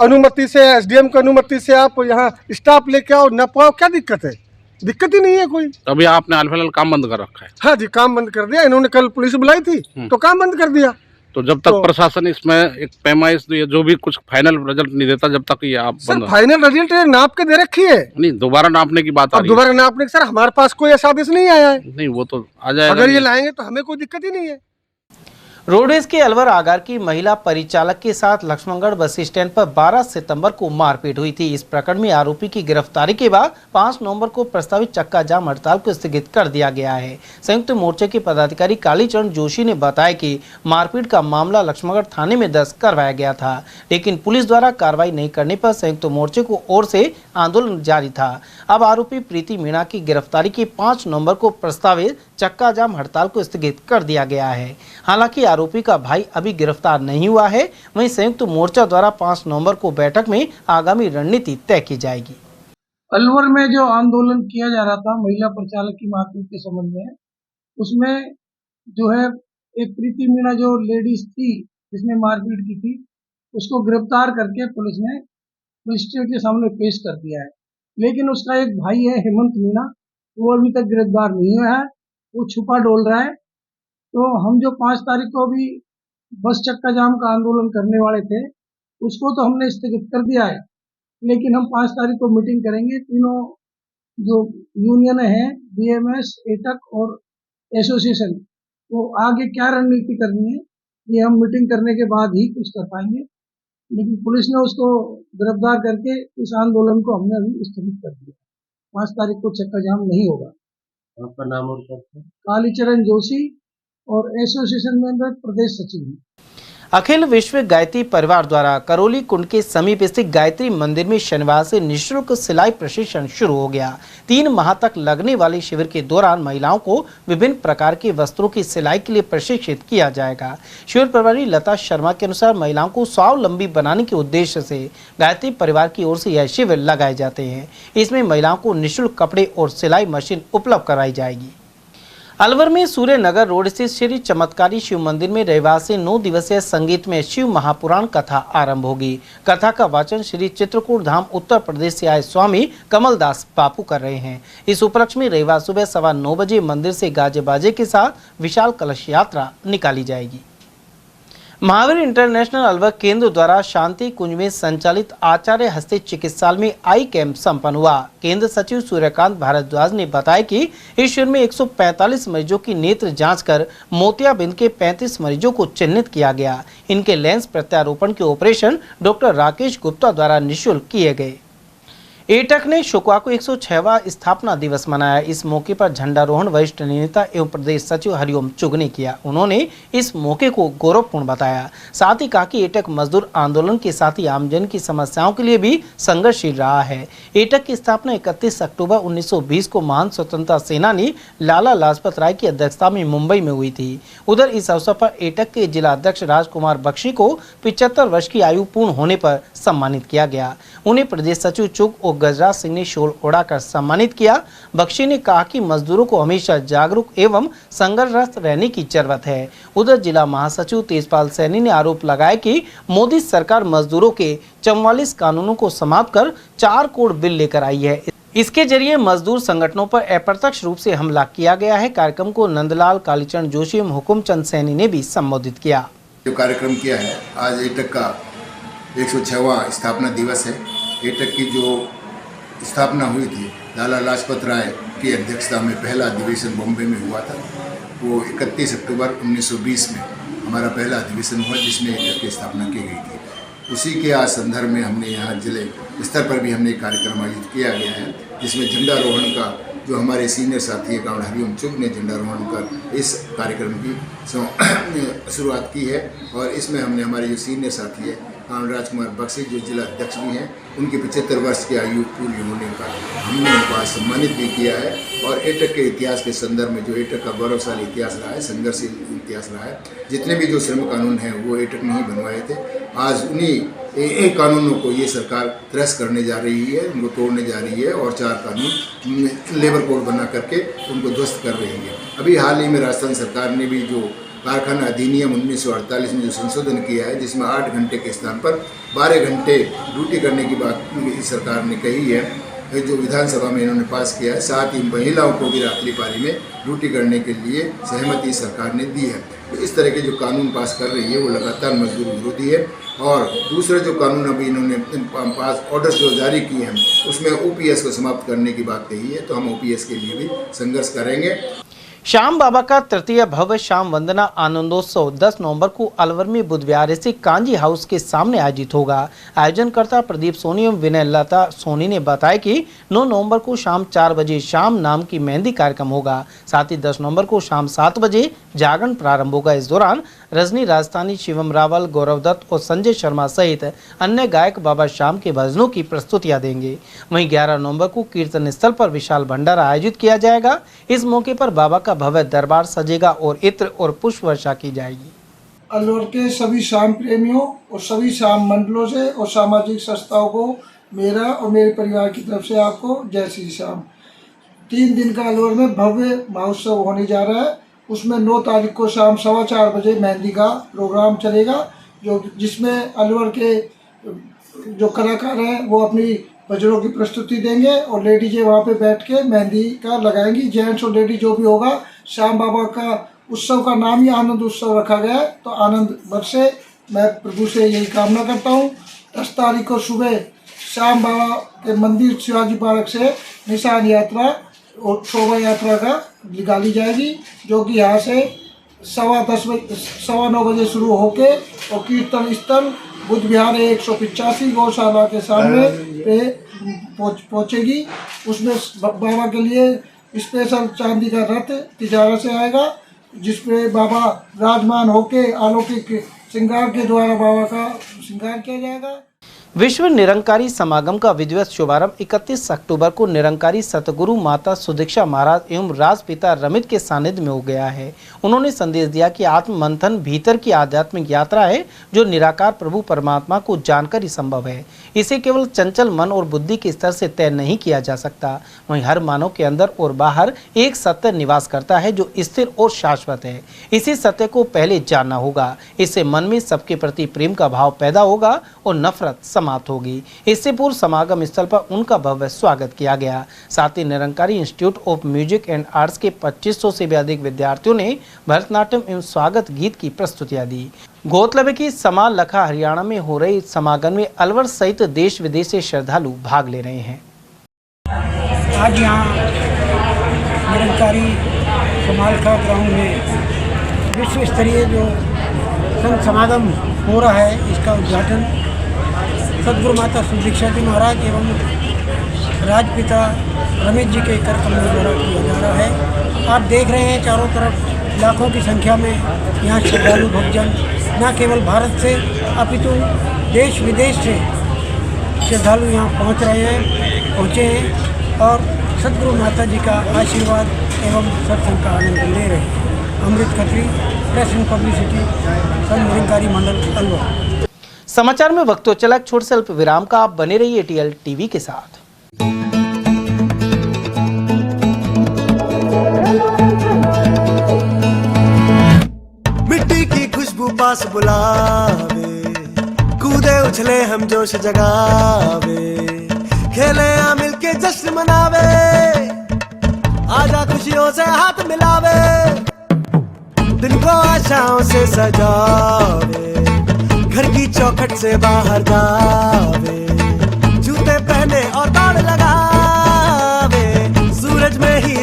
अनुमति से, एसडीएम की अनुमति से आप यहाँ स्टाफ लेके आओ, न पाओ, क्या दिक्कत है? दिक्कत ही नहीं है कोई। अभी आपने हाल फिलहाल काम बंद कर रखा है? हाँ जी, काम बंद कर दिया। इन्होंने कल पुलिस बुलाई थी तो काम बंद कर दिया। तो जब तक प्रशासन इसमें एक पैमाइश जो भी कुछ फाइनल रिजल्ट नहीं देता, जब तक ये आप सर फाइनल रिजल्ट नाप के दे रखी है। नहीं, दोबारा नापने की बात आ रही है। दोबारा नापने की सर हमारे पास कोई ऐसा आदेश नहीं आया है। नहीं, वो तो आ जाएगा। अगर ये लाएंगे तो हमें कोई दिक्कत ही नहीं है। रोडवेज के अलवर आगार की महिला परिचालक के साथ लक्ष्मणगढ़ बस स्टैंड पर 12 सितंबर को मारपीट हुई थी। इस प्रकरण में आरोपी की गिरफ्तारी के बाद 5 नवंबर को प्रस्तावित चक्का जाम हड़ताल को स्थगित कर दिया गया है। संयुक्त मोर्चे के पदाधिकारी कालीचरण जोशी ने बताया कि मारपीट का मामला लक्ष्मणगढ़ थाने में दर्ज करवाया गया था, लेकिन पुलिस द्वारा कार्रवाई नहीं करने पर संयुक्त मोर्चे को ओर से आंदोलन जारी था। अब आरोपी प्रीति मीणा की गिरफ्तारी के 5 नवंबर को प्रस्तावित चक्का जाम हड़ताल को स्थगित कर दिया गया है। हालांकि आरोपी का भाई अभी गिरफ्तार नहीं हुआ है। वहीं संयुक्त मोर्चा द्वारा 5 नवंबर को बैठक में आगामी रणनीति तय की जाएगी। अलवर में जो आंदोलन किया जा रहा था महिला परिचालक की मारपीट के संबंध में, उसमें जो है एक प्रीति मीणा जो लेडीज थी जिसने मारपीट की थी, उसको गिरफ्तार करके पुलिस ने मजिस्ट्रेट के सामने पेश कर दिया है। लेकिन उसका एक भाई है हेमंत मीणा, वो अभी तक गिरफ्तार नहीं हुआ है, वो छुपा डोल रहा है। तो हम जो 5 तारीख को भी बस चक्का जाम का आंदोलन करने वाले थे, उसको तो हमने स्थगित कर दिया है, लेकिन हम 5 तारीख को मीटिंग करेंगे। तीनों जो यूनियन है, बीएमएस, एटक और एसोसिएशन, तो आगे क्या रणनीति करनी है ये हम मीटिंग करने के बाद ही कुछ कर पाएंगे। लेकिन पुलिस ने उसको गिरफ्तार करके इस आंदोलन को हमने अभी स्थगित कर दिया। 5 तारीख को चक्का जाम नहीं होगा। आपका नाम और पद? कालीचरण जोशी और एसोसिएशन मेंबर प्रदेश सचिव। अखिल विश्व गायत्री परिवार द्वारा करौली कुंड के समीप स्थित गायत्री मंदिर में शनिवार से निःशुल्क सिलाई प्रशिक्षण शुरू हो गया। 3 माह तक लगने वाले शिविर के दौरान महिलाओं को विभिन्न प्रकार के वस्त्रों की सिलाई के लिए प्रशिक्षित किया जाएगा। शिविर प्रभारी लता शर्मा के अनुसार महिलाओं को स्वावलंबी बनाने के उद्देश्य से गायत्री परिवार की ओर से यह शिविर लगाए जाते हैं। इसमें महिलाओं को निःशुल्क कपड़े और सिलाई मशीन उपलब्ध कराई जाएगी। अलवर में सूर्य नगर रोड स्थित श्री चमत्कारी शिव मंदिर में रविवार से 9 दिवसीय संगीत में शिव महापुराण कथा आरंभ होगी। कथा का वाचन श्री चित्रकूट धाम उत्तर प्रदेश से आए स्वामी कमलदास बापू कर रहे हैं। इस उपलक्ष्य में रविवार सुबह 9:15 बजे मंदिर से गाजे बाजे के साथ विशाल कलश यात्रा निकाली जाएगी। महावीर इंटरनेशनल अलवर केंद्र द्वारा शांति कुंज में संचालित आचार्य हस्ते चिकित्सालय में आई कैंप संपन्न हुआ। केंद्र सचिव सूर्यकांत भारद्वाज ने बताया कि इस शिविर में 145 मरीजों की नेत्र जांच कर मोतियाबिंद के 35 मरीजों को चिन्हित किया गया। इनके लेंस प्रत्यारोपण के ऑपरेशन डॉक्टर राकेश गुप्ता द्वारा निःशुल्क किए गए। एटक ने शुक्रवार को 106वां स्थापना दिवस मनाया। इस मौके पर झंडारोहण वरिष्ठ नेता एवं प्रदेश सचिव हरिओम चुग ने किया। उन्होंने इस मौके को गौरवपूर्ण बताया। साथ ही कहा कि एटक मजदूर आंदोलन के साथ ही आमजन की समस्याओं के लिए भी संघर्षशील रहा है। एटक की स्थापना 31 अक्टूबर 1920 को महान स्वतंत्रता सेनानी लाला लाजपत राय की अध्यक्षता में मुंबई में हुई थी। उधर इस अवसर पर एटक के जिला अध्यक्ष राजकुमार बख्शी को 75 वर्ष की आयु पूर्ण होने पर सम्मानित किया गया। उन्हें प्रदेश सचिव चुग और गजराज सिंह ने शॉल ओढ़ाकर सम्मानित किया। बख्शी ने कहा कि मजदूरों को हमेशा जागरूक एवं संघर्षरत रहने की जरूरत है। उधर जिला महासचिव तेजपाल सैनी ने आरोप लगाया कि मोदी सरकार मजदूरों के 44 कानूनों को समाप्त कर 4 करोड़ बिल लेकर आई है। इसके जरिए मजदूर संगठनों पर अप्रत्यक्ष रूप से हमला किया गया है। कार्यक्रम को नंदलाल, कालीचरण जोशी एवं हुकुमचंद सैनी ने भी संबोधित किया। जो कार्यक्रम किया है, आज एटक का 106वां स्थापना दिवस है। एटक की जो स्थापना हुई थी लाला लाजपत राय की अध्यक्षता में पहला अधिवेशन बॉम्बे में हुआ था। वो 31 अक्टूबर 1920 में हमारा पहला अधिवेशन हुआ जिसमें एटक की स्थापना की गई थी। उसी के आज संदर्भ में हमने यहाँ जिले स्तर पर भी हमने एक कार्यक्रम आयोजित किया गया है, जिसमें झंडारोहण का जो हमारे सीनियर साथी है कावड़ हरिओम चुग ने झंडारोहण कर इस कार्यक्रम की शुरुआत की है। और इसमें हमने हमारे जो सीनियर साथी है कावड़ राजकुमार बख्शी जो जिला अध्यक्ष भी हैं, उनकी 75 वर्ष की आयु पूरी होने का हमने उनको आज सम्मानित भी किया है। और एटक के इतिहास के संदर्भ में जो एटक का गौरवशाली इतिहास रहा है, संघर्षशील इतिहास रहा है, जितने भी जो श्रम कानून हैं वो एटक ने ही बनवाए थे। आज उन्हीं कानूनों को ये सरकार त्रस्त करने जा रही है, उनको तोड़ने जा रही है और 4 कानून लेबर कोड बना करके उनको ध्वस्त कर रही है। अभी हाल ही में राजस्थान सरकार ने भी जो कारखाना अधिनियम 1948 में जो संशोधन किया है, जिसमें 8 घंटे के स्थान पर 12 घंटे ड्यूटी करने की बात सरकार ने कही है, जो विधानसभा में इन्होंने पास किया है। साथ ही महिलाओं को भी रात्रि पाली में ड्यूटी करने के लिए सहमति सरकार ने दी है। तो इस तरह के जो कानून पास कर रही है वो लगातार मजदूर विरोधी है। और दूसरे जो कानून अभी इन्होंने पास ऑर्डर्स जो जारी किए हैं उसमें ओपीएस को समाप्त करने की बात कही है, तो हम ओपीएस के लिए भी संघर्ष करेंगे। श्याम बाबा का तृतीय भव्य श्याम वंदना आनंदोत्सव 10 नवंबर को अलवर में बुधवार से कांजी हाउस के सामने आयोजित होगा। आयोजनकर्ता प्रदीप सोनी एवं विनय लता सोनी ने बताया कि 9 नवंबर को शाम 4 बजे श्याम नाम की मेहंदी कार्यक्रम होगा। साथ ही 10 नवंबर को शाम 7 बजे जागरण प्रारंभ होगा। इस दौरान रजनी राजस्थानी, शिवम रावल, गौरव दत्त और संजय शर्मा सहित अन्य गायक बाबा श्याम के भजनों की प्रस्तुतियां देंगे। वहीं 11 नवंबर को कीर्तन स्थल पर विशाल भंडारा आयोजित किया जाएगा। इस मौके पर बाबा का भव्य दरबार सजेगा और इत्र और पुष्प वर्षा की जाएगी। अलवर के सभी श्याम प्रेमियों और सभी श्याम मंडलों से और सामाजिक संस्थाओं को मेरा और मेरे परिवार की तरफ से आपको जय श्री श्याम। 3 दिन का अलवर में भव्य महोत्सव होने जा रहा है। उसमें 9 तारीख को शाम 4:15 बजे मेहंदी का प्रोग्राम चलेगा, जिसमें अलवर के जो कलाकार हैं वो अपनी भजनों की प्रस्तुति देंगे और लेडीजें वहाँ पे बैठ के मेहंदी का लगाएंगी। जेंट्स और लेडीज जो भी होगा, श्याम बाबा का उत्सव का नाम ही आनंद उत्सव रखा गया है, तो आनंद बरसे मैं प्रभु से यही कामना करता हूँ। 10 तारीख को सुबह श्याम बाबा के मंदिर शिवाजी पार्क से निशान यात्रा और शोभा यात्रा का निकाली जाएगी, जो कि यहाँ से 9:15 बजे शुरू होके और कीर्तन स्थल बुद्ध विहार 185 गौशाला के सामने पे पहुँचेगी। उसमें बाबा के लिए स्पेशल चांदी का रथ तिजारा से आएगा, जिसपे बाबा विराजमान होके अलौकिक श्रृंगार के द्वारा बाबा का श्रृंगार किया जाएगा। विश्व निरंकारी समागम का विधिवत शुभारंभ 31 अक्टूबर को निरंकारी सतगुरु माता सुदीक्षा महाराज एवं राजपिता रमित के सानिध्य में हो गया है। उन्होंने संदेश दिया कि आत्म मंथन भीतर की आध्यात्मिक यात्रा है, जो निराकार प्रभु परमात्मा को जानकर ही संभव है। इसे केवल चंचल मन और बुद्धि के स्तर से तय नहीं किया जा सकता। वहीं हर मानव के अंदर और बाहर एक सत्य निवास करता है, जो स्थिर और शाश्वत है। इसी सत्य को पहले जानना होगा। इससे मन में सबके प्रति प्रेम का भाव पैदा होगा और नफरत समाप्त होगी। इससे पूर्व समागम स्थल पर उनका भव्य स्वागत किया गया। साथ ही Nirankari institute of music and arts के 2500 से भी अधिक विद्यार्थियों ने भरतनाट्यम एवं स्वागत गीत की प्रस्तुतियां दी। गौरतलब है कि समा लखा हरियाणा में हो रही समागम में अलवर सहित देश विदेश से श्रद्धालु भाग ले रहे हैं। आज यहाँ निरंकारी समालखा ग्राउंड में विश्व स्तरीय जो संत समागम हो रहा है, इसका उद्घाटन सदगुरु माता सुदीक्षा जी महाराज एवं राजपिता रमेश जी के कार्यक्रम द्वारा किया जा रहा है। आप देख रहे हैं चारों तरफ लाखों की संख्या में यहाँ श्रद्धालु भक्तजन न केवल भारत से अपितु देश विदेश से श्रद्धालु यहाँ पहुँचे हैं और सदगुरु माता जी का आशीर्वाद एवं सत्संग का आनंद ले रहे हैं। अमृत Khatri, press and publicity, Sant Nirankari मंडल अलवर। समाचार में वक्त तो चला छोटे से अल्प विराम का। आप बने रहिए टीएल टीवी के साथ। मिट्टी की खुशबू पास बुलावे, कूदे उछले हम जोश जगावे, खेले आ मिलके जश्न मनावे, आजा खुशियों से हाथ मिलावे, दिन को आशाओं से सजावे, घर की चौखट से बाहर जावे, जूते पहने और दौड़ लगावे, सूरज में ही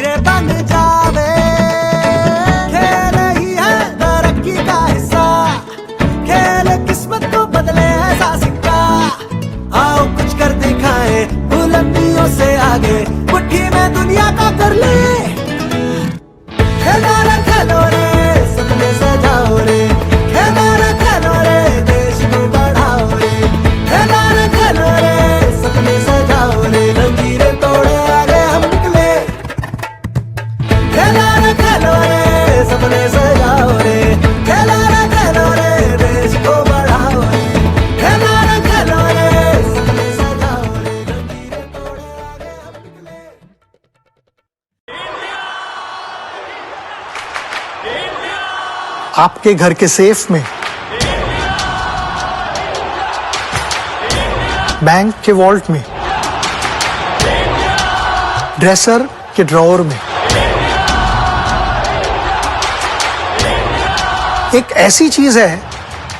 आपके घर के सेफ में, बैंक के वॉल्ट में, ड्रेसर के ड्रॉअर में। एक ऐसी चीज है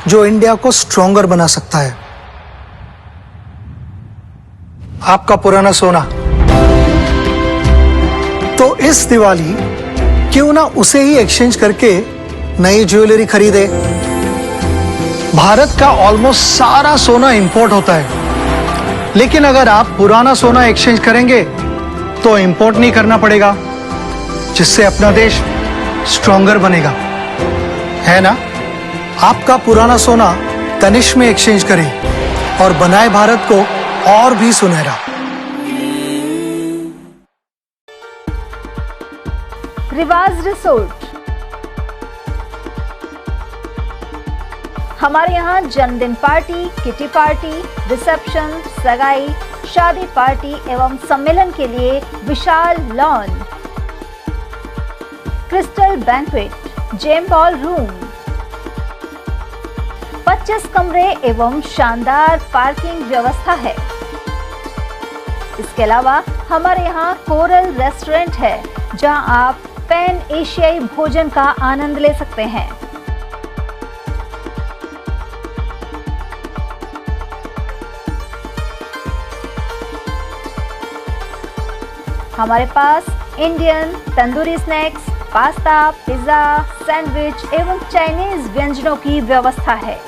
जो इंडिया को स्ट्रॉन्गर बना सकता है, आपका पुराना सोना। तो इस दिवाली क्यों ना उसे ही एक्सचेंज करके नई ज्वेलरी खरीदे। भारत का ऑलमोस्ट सारा सोना इंपोर्ट होता है, लेकिन अगर आप पुराना सोना एक्सचेंज करेंगे तो इंपोर्ट नहीं करना पड़ेगा, जिससे अपना देश स्ट्रॉन्गर बनेगा, है ना। आपका पुराना सोना तनिष्क में एक्सचेंज करें और बनाए भारत को और भी सुनहरा। रिवाज रिसोर्ट। हमारे यहाँ जन्मदिन पार्टी, किटी पार्टी, रिसेप्शन, सगाई, शादी पार्टी एवं सम्मेलन के लिए विशाल lawn, crystal banquet, gem ball room, 25 कमरे एवं शानदार पार्किंग व्यवस्था है। इसके अलावा हमारे यहाँ कोरल रेस्टोरेंट है, जहां आप पैन एशियाई भोजन का आनंद ले सकते हैं। हमारे पास Indian, tandoori snacks, pasta, pizza, sandwich एवं चाइनीज व्यंजनों की व्यवस्था है।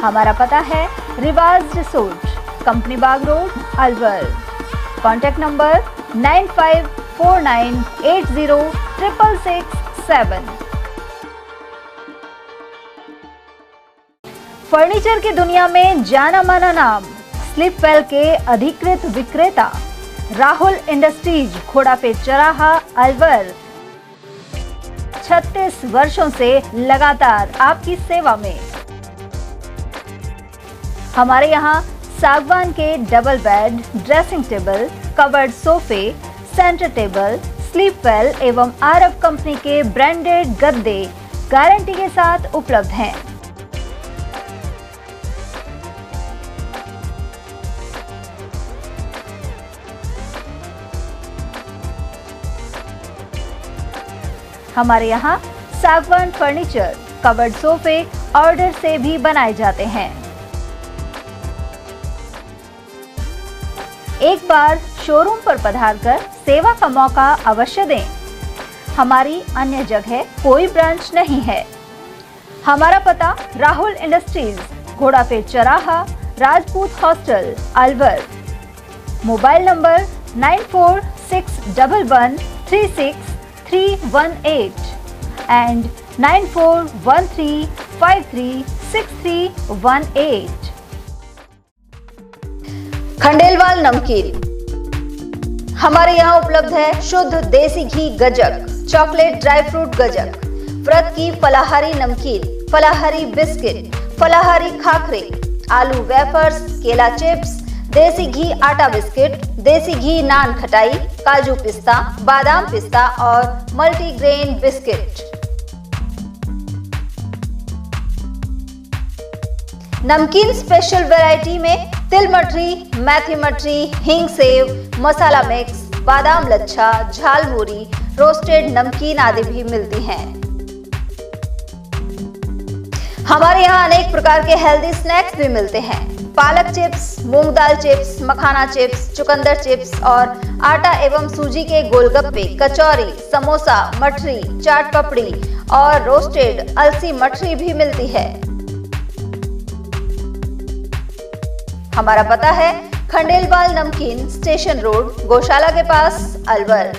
हमारा पता है Riwaj resort, company Bagh road, Alwar. Contact number 9549806667। Furniture की दुनिया में जाना माना नाम स्लीपवेल के अधिकृत विक्रेता राहुल इंडस्ट्रीज, घोड़ापेट चौराहा, अलवर। 36 वर्षों से लगातार आपकी सेवा में। हमारे यहाँ सागवान के double bed, dressing table, covered सोफे, सेंटर टेबल, स्लीपवेल एवं आरव कंपनी के ब्रांडेड गद्दे गारंटी के साथ उपलब्ध हैं। हमारे यहाँ सागवान फर्नीचर, कवर्ड सोफे ऑर्डर से भी बनाए जाते हैं। एक बार शोरूम पर पधारकर सेवा का मौका अवश्य दें। हमारी अन्य जगह कोई ब्रांच नहीं है। हमारा पता राहुल इंडस्ट्रीज, घोड़ापेट चौराहा, Rajput hostel, Alwar. Mobile number 9461136318 and 9413536318। Khandelwal नमकीन। हमारे यहाँ उपलब्ध है शुद्ध देसी घी गजक, चॉकलेट ड्राई फ्रूट गजक, व्रत की फलाहारी नमकीन, फलाहारी बिस्किट, फलाहारी खाखरे, आलू वेफर्स, केला चिप्स, देसी घी आटा बिस्किट, देसी घी नान खटाई, काजू पिस्ता, बादाम पिस्ता और मल्टीग्रेन बिस्किट। नमकीन स्पेशल वैरायटी में तिल मठरी, मेथी मठरी, हींग सेव, मसाला मिक्स, बादाम लच्छा, झालमुरी, रोस्टेड नमकीन आदि भी मिलती हैं। हमारे यहाँ अनेक प्रकार के हेल्दी स्नैक्स भी मिलते हैं। पालक चिप्स, मूंग दाल चिप्स, मखाना चिप्स, चुकंदर चिप्स और आटा एवं सूजी के गोलगप्पे, कचौरी, समोसा, मठरी, चाट पपड़ी और रोस्टेड अलसी मठरी भी मिलती है। हमारा पता है खंडेलवाल नमकीन, स्टेशन रोड, गौशाला के पास, अलवर।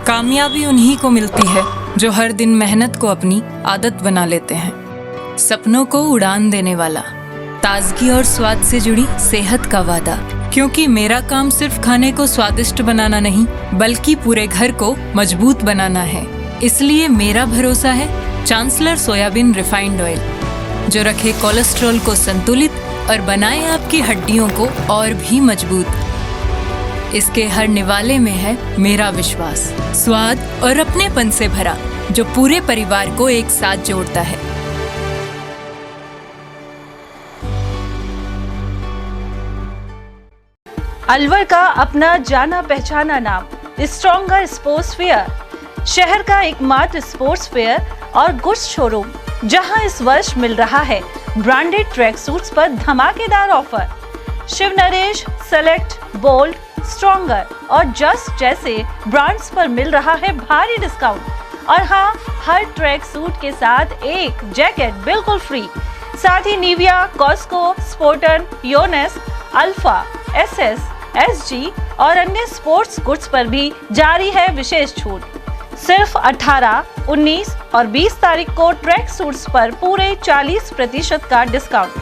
कामयाबी उन्हीं को मिलती है जो हर दिन मेहनत को अपनी आदत बना लेते हैं। सपनों को उड़ान देने वाला, ताजगी और स्वाद से जुड़ी सेहत का वादा। क्योंकि मेरा काम सिर्फ खाने को स्वादिष्ट बनाना नहीं, बल्कि पूरे घर को मजबूत बनाना है। इसलिए मेरा भरोसा है चांसलर सोयाबीन रिफाइंड ऑयल, जो रखे कोलेस्ट्रॉल को संतुलित और बनाए आपकी हड्डियों को और भी मजबूत। इसके हर निवाले में है मेरा विश्वास, स्वाद और अपनेपन से भरा, जो पूरे परिवार को एक साथ जोड़ता है। अलवर का अपना जाना पहचाना नाम स्ट्रॉन्गर स्पोर्ट्स फेयर, शहर का एकमात्र स्पोर्ट्स फेयर और गुड्स शोरूम, जहां इस वर्ष मिल रहा है ब्रांडेड ट्रैक सूट्स पर धमाकेदार offer. Shiv Naresh, Select, Bold, Stronger और जस्ट जैसे ब्रांड्स पर मिल रहा है भारी डिस्काउंट। और हाँ, हर ट्रैक सूट के साथ एक जैकेट बिल्कुल फ्री। साथ ही Nivia, Cosco, Spartan, Yonex, Alpha, SS, SG और अन्य स्पोर्ट्स गुड्स पर भी जारी है विशेष छूट। सिर्फ 18, 19 और 20 तारीख को ट्रैक सूट्स पर पूरे 40% का डिस्काउंट।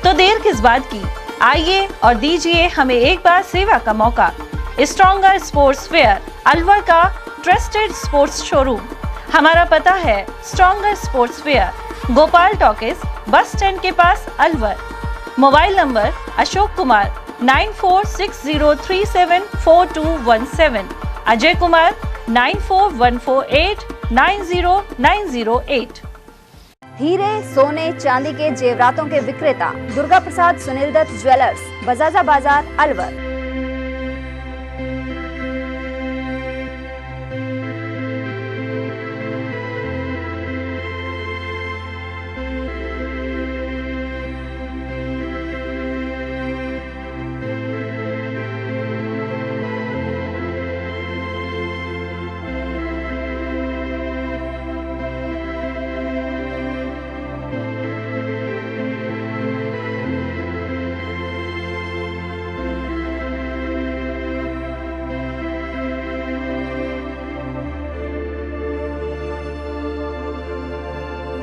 तो देर किस बात की, आइए और दीजिए हमें एक बार सेवा का मौका। स्ट्रॉन्गर स्पोर्ट्स फेयर, अलवर का ट्रस्टेड स्पोर्ट्स शोरूम। हमारा पता है stronger sports fair, Gopal talkies, bus stand के पास, अलवर। Mobile number Ashok Kumar 9460374217, Ajay Kumar 9414890908। हीरे, सोने, चांदी के जेवरातों के विक्रेता दुर्गा प्रसाद सुनील दत्त ज्वेलर्स, बजाजा बाजार, अलवर।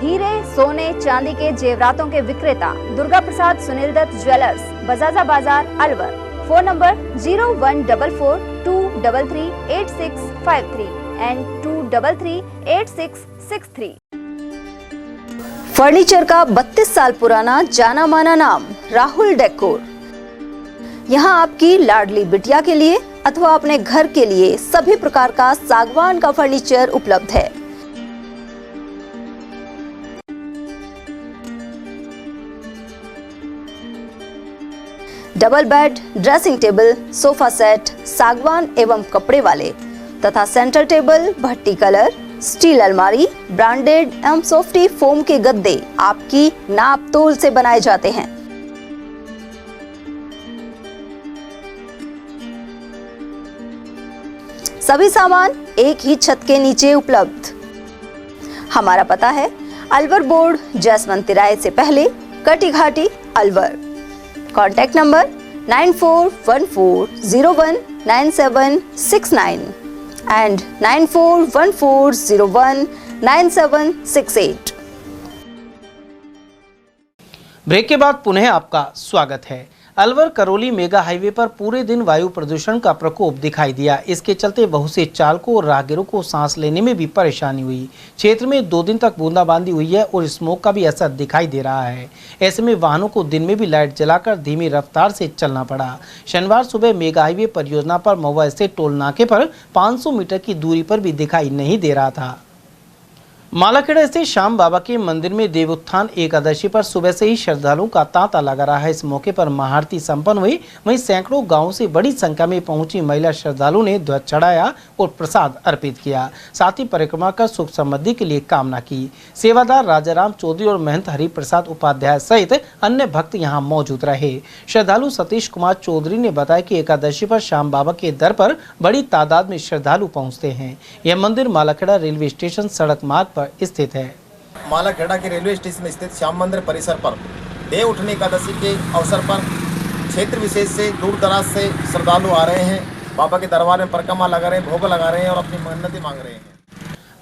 हीरे, सोने, चांदी के जेवरातों के विक्रेता दुर्गा प्रसाद सुनील दत्त ज्वेलर्स, बजाजा बाजार, Alwar. Phone number 0144233853 and 2338663। Furniture का 32 साल पुराना जाना माना नाम राहुल डेकोर। यहाँ आपकी लाडली बिटिया के लिए अथवा अपने घर के लिए सभी प्रकार का सागवान का फर्नीचर उपलब्ध है। Double bed, dressing table, sofa set सागवान एवं कपड़े वाले तथा सेंटर टेबल, भट्टी कलर, स्टील अलमारी, ब्रांडेड एवं सॉफ्टी फोम के गद्दे आपकी नाप तोल से बनाए जाते हैं। सभी सामान एक ही छत के नीचे उपलब्ध। हमारा पता है अलवर बोर्ड, जैसमंत तिराहे से पहले, Kati Ghati, Alwar. Contact number 9414019769 and 9414019768। Break के बाद पुनः आपका स्वागत है। अलवर करौली मेगा हाईवे पर पूरे दिन वायु प्रदूषण का प्रकोप दिखाई दिया। इसके चलते बहुत से चालकों और राहगीरों को सांस लेने में भी परेशानी हुई। क्षेत्र में 2 दिन तक बूंदाबांदी हुई है और स्मोक का भी असर दिखाई दे रहा है। ऐसे में वाहनों को दिन में भी लाइट जलाकर धीमी रफ्तार से चलना पड़ा। शनिवार सुबह मेगा हाईवे परियोजना पर महुआ स्थित टोल नाके पर 500 मीटर की दूरी पर भी दिखाई नहीं दे रहा था। मालाखेड़ा स्थित श्याम बाबा के मंदिर में देवोत्थान एकादशी पर सुबह से ही श्रद्धालुओं का तांता लगा रहा है। इस मौके पर महाआरती संपन्न हुई। वहीं सैकड़ों गांवों से बड़ी संख्या में पहुंची महिला श्रद्धालुओं ने ध्वज चढ़ाया और प्रसाद अर्पित किया। साथ ही परिक्रमा कर सुख समृद्धि के लिए कामना की। सेवादार राजाराम चौधरी और महंत हरि प्रसाद उपाध्याय सहित अन्य भक्त यहां मौजूद रहे। श्रद्धालु सतीश कुमार चौधरी ने बताया कि एकादशी पर श्याम बाबा के दर पर बड़ी तादाद में श्रद्धालु पहुँचते हैं। यह मंदिर मालाखेड़ा रेलवे स्टेशन सड़क मार्ग स्थित है। मालाखेड़ा के रेलवे स्टेशन स्थित श्याम मंदिर परिसर पर देव उठनी एकादशी के अवसर पर क्षेत्र विशेष से दूर दराज से श्रद्धालु आ रहे हैं। बाबा के दरबार में परिक्रमा लगा रहे हैं, भोग लगा रहे हैं और अपनी मन्नतें मांग रहे हैं।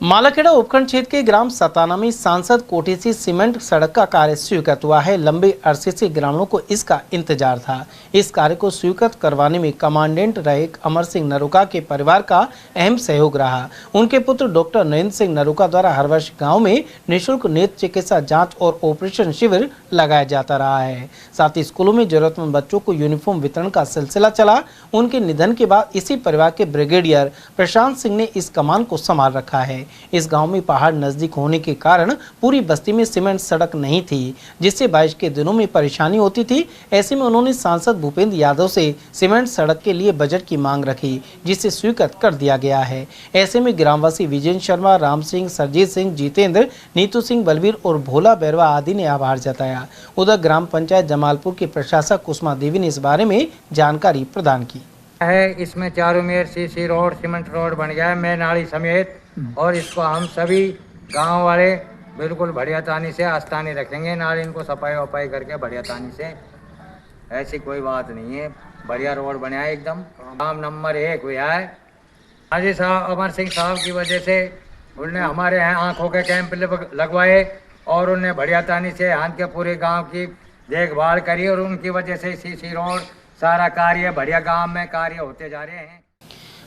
मालाखेड़ा उपखंड क्षेत्र के ग्राम सताना में सांसद कोटेसी सीमेंट सड़क का कार्य स्वीकृत हुआ है। लंबे अरसे से ग्रामीणों को इसका इंतजार था। इस कार्य को स्वीकृत करवाने में कमांडेंट रहे अमर सिंह नरूका के परिवार का अहम सहयोग रहा। उनके पुत्र डॉक्टर नरेंद्र सिंह नरूका द्वारा हर वर्ष गाँव में निःशुल्क नेत्र चिकित्सा जाँच और ऑपरेशन शिविर लगाया जाता रहा है। साथ ही स्कूलों में जरूरतमंद बच्चों को यूनिफॉर्म वितरण का सिलसिला चला। उनके निधन के बाद इसी परिवार के ब्रिगेडियर प्रशांत सिंह ने इस कमान को संभाल रखा है। इस गांव में पहाड़ नजदीक होने के कारण पूरी बस्ती में सीमेंट सड़क नहीं थी, जिससे बारिश के दिनों में परेशानी होती थी। ऐसे में उन्होंने सांसद भूपेंद्र यादव से सीमेंट सड़क के लिए बजट की मांग रखी, जिसे स्वीकृत कर दिया गया है। ऐसे में ग्रामवासी विजय शर्मा, राम सिंह, सरजीत सिंह, जितेंद्र, नीतू सिंह, बलबीर और भोला बैरवा आदि ने आभार जताया। उधर ग्राम पंचायत जमालपुर के प्रशासक कुसुमा देवी ने इस बारे में जानकारी प्रदान की है। इसमें चारों मेर सीसी रोड, सीमेंट रोड बन गया है, मैं नाली समेत, और इसको हम सभी गांव वाले बिल्कुल बढ़िया तानी से आस्तानी रखेंगे। नाली इनको सफाई वफाई करके बढ़िया तानी से, ऐसी कोई बात नहीं है। बढ़िया रोड बना है एकदम। काम नंबर 1 हुआ है। हाजी साहब अमर सिंह साहब की वजह से उन्होंने हमारे यहाँ आँखों के कैंप लगवाए और उन्हें बढ़िया तानी से हाथ के पूरे गाँव की देखभाल करी, और उनकी वजह से सीसी रोड सारा कार्य बढ़िया गांव में कार्य होते जा रहे हैं।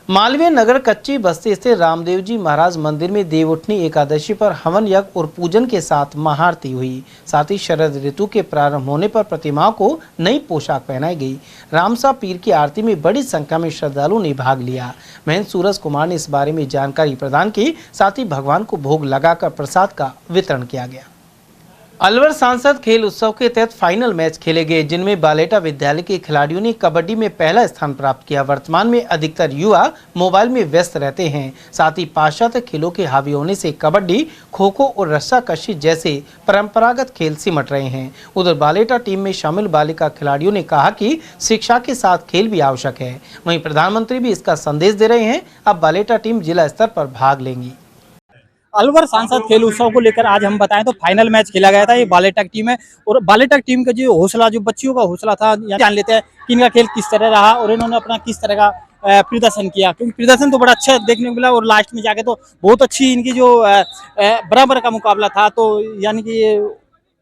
मालवीय नगर कच्ची बस्ती स्थित रामदेव जी महाराज मंदिर में देवउठनी एकादशी पर हवन यज्ञ और पूजन के साथ महाआरती हुई। साथ ही शरद ऋतु के प्रारंभ होने पर प्रतिमाओं को नई पोशाक पहनाई गई। रामसा पीर की आरती में बड़ी संख्या में श्रद्धालुओं ने भाग लिया। महंत सूरज कुमार ने इस बारे में जानकारी प्रदान की। साथ ही भगवान को भोग लगाकर प्रसाद का वितरण किया गया। अलवर सांसद खेल उत्सव के तहत फाइनल मैच खेले गए, जिनमें बालेटा विद्यालय के खिलाड़ियों ने कबड्डी में पहला स्थान प्राप्त किया। वर्तमान में अधिकतर युवा मोबाइल में व्यस्त रहते हैं। साथ ही पाश्चात्य खेलों के हावी होने से कबड्डी, खो खो और रस्साकशी जैसे परंपरागत खेल सिमट रहे हैं। उधर बालेटा टीम में शामिल बालिका खिलाड़ियों ने कहा कि शिक्षा के साथ खेल भी आवश्यक है। वहीं प्रधानमंत्री भी इसका संदेश दे रहे हैं। अब बालेटा टीम जिला स्तर पर भाग लेंगी। अलवर सांसद खेल उत्सव को लेकर आज हम बताएं तो फाइनल मैच खेला गया था। ये बालेटक टीम है और बालेटक टीम का जो हौसला, जो बच्चियों का हौसला था, जान लेते हैं कि इनका खेल किस तरह रहा और इन्होंने अपना किस तरह का प्रदर्शन किया। क्योंकि प्रदर्शन तो बड़ा अच्छा देखने को मिला और लास्ट में जाके तो बहुत अच्छी इनकी जो बराबर का मुकाबला था। तो यानी कि ये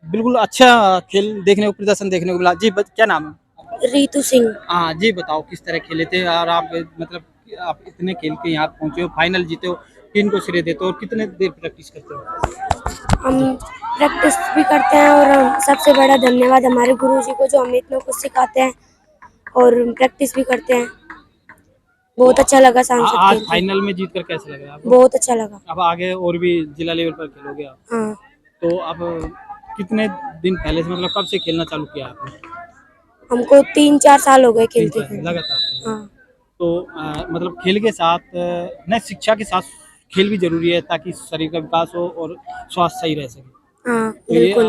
बिल्कुल अच्छा खेल देखने को, प्रदर्शन देखने को मिला। जी क्या नाम है? रीतू सिंह। हाँ जी, बताओ किस तरह खेले थे और आप मतलब आप इतने खेल के यहाँ पहुँचे हो, फाइनल जीते हो, किन को श्रेय देते हो और कितने देर प्रैक्टिस करते हो? हम प्रैक्टिस भी करते हैं और सबसे बड़ा धन्यवाद हमारे गुरुजी को जो हमें इतना कुछ सिखाते हैं, और प्रैक्टिस भी करते हैं। बहुत अच्छा लगा सांसद आज खेल। फाइनल में जीतकर कैसा लगा आपको? बहुत अच्छा लगा। अब आगे और भी जिला लेवल पर खेलोगे आप? हाँ। तो अब कितने दिन पहले से, मतलब कब से खेलना चालू किया आपने? हमको 3-4 साल हो गए खेलते लगातार। हाँ। तो मतलब खेल के साथ न शिक्षा के साथ खेल भी जरूरी है ताकि शरीर का विकास हो और स्वास्थ्य सही रह सके। हाँ, तो ये बिल्कुल।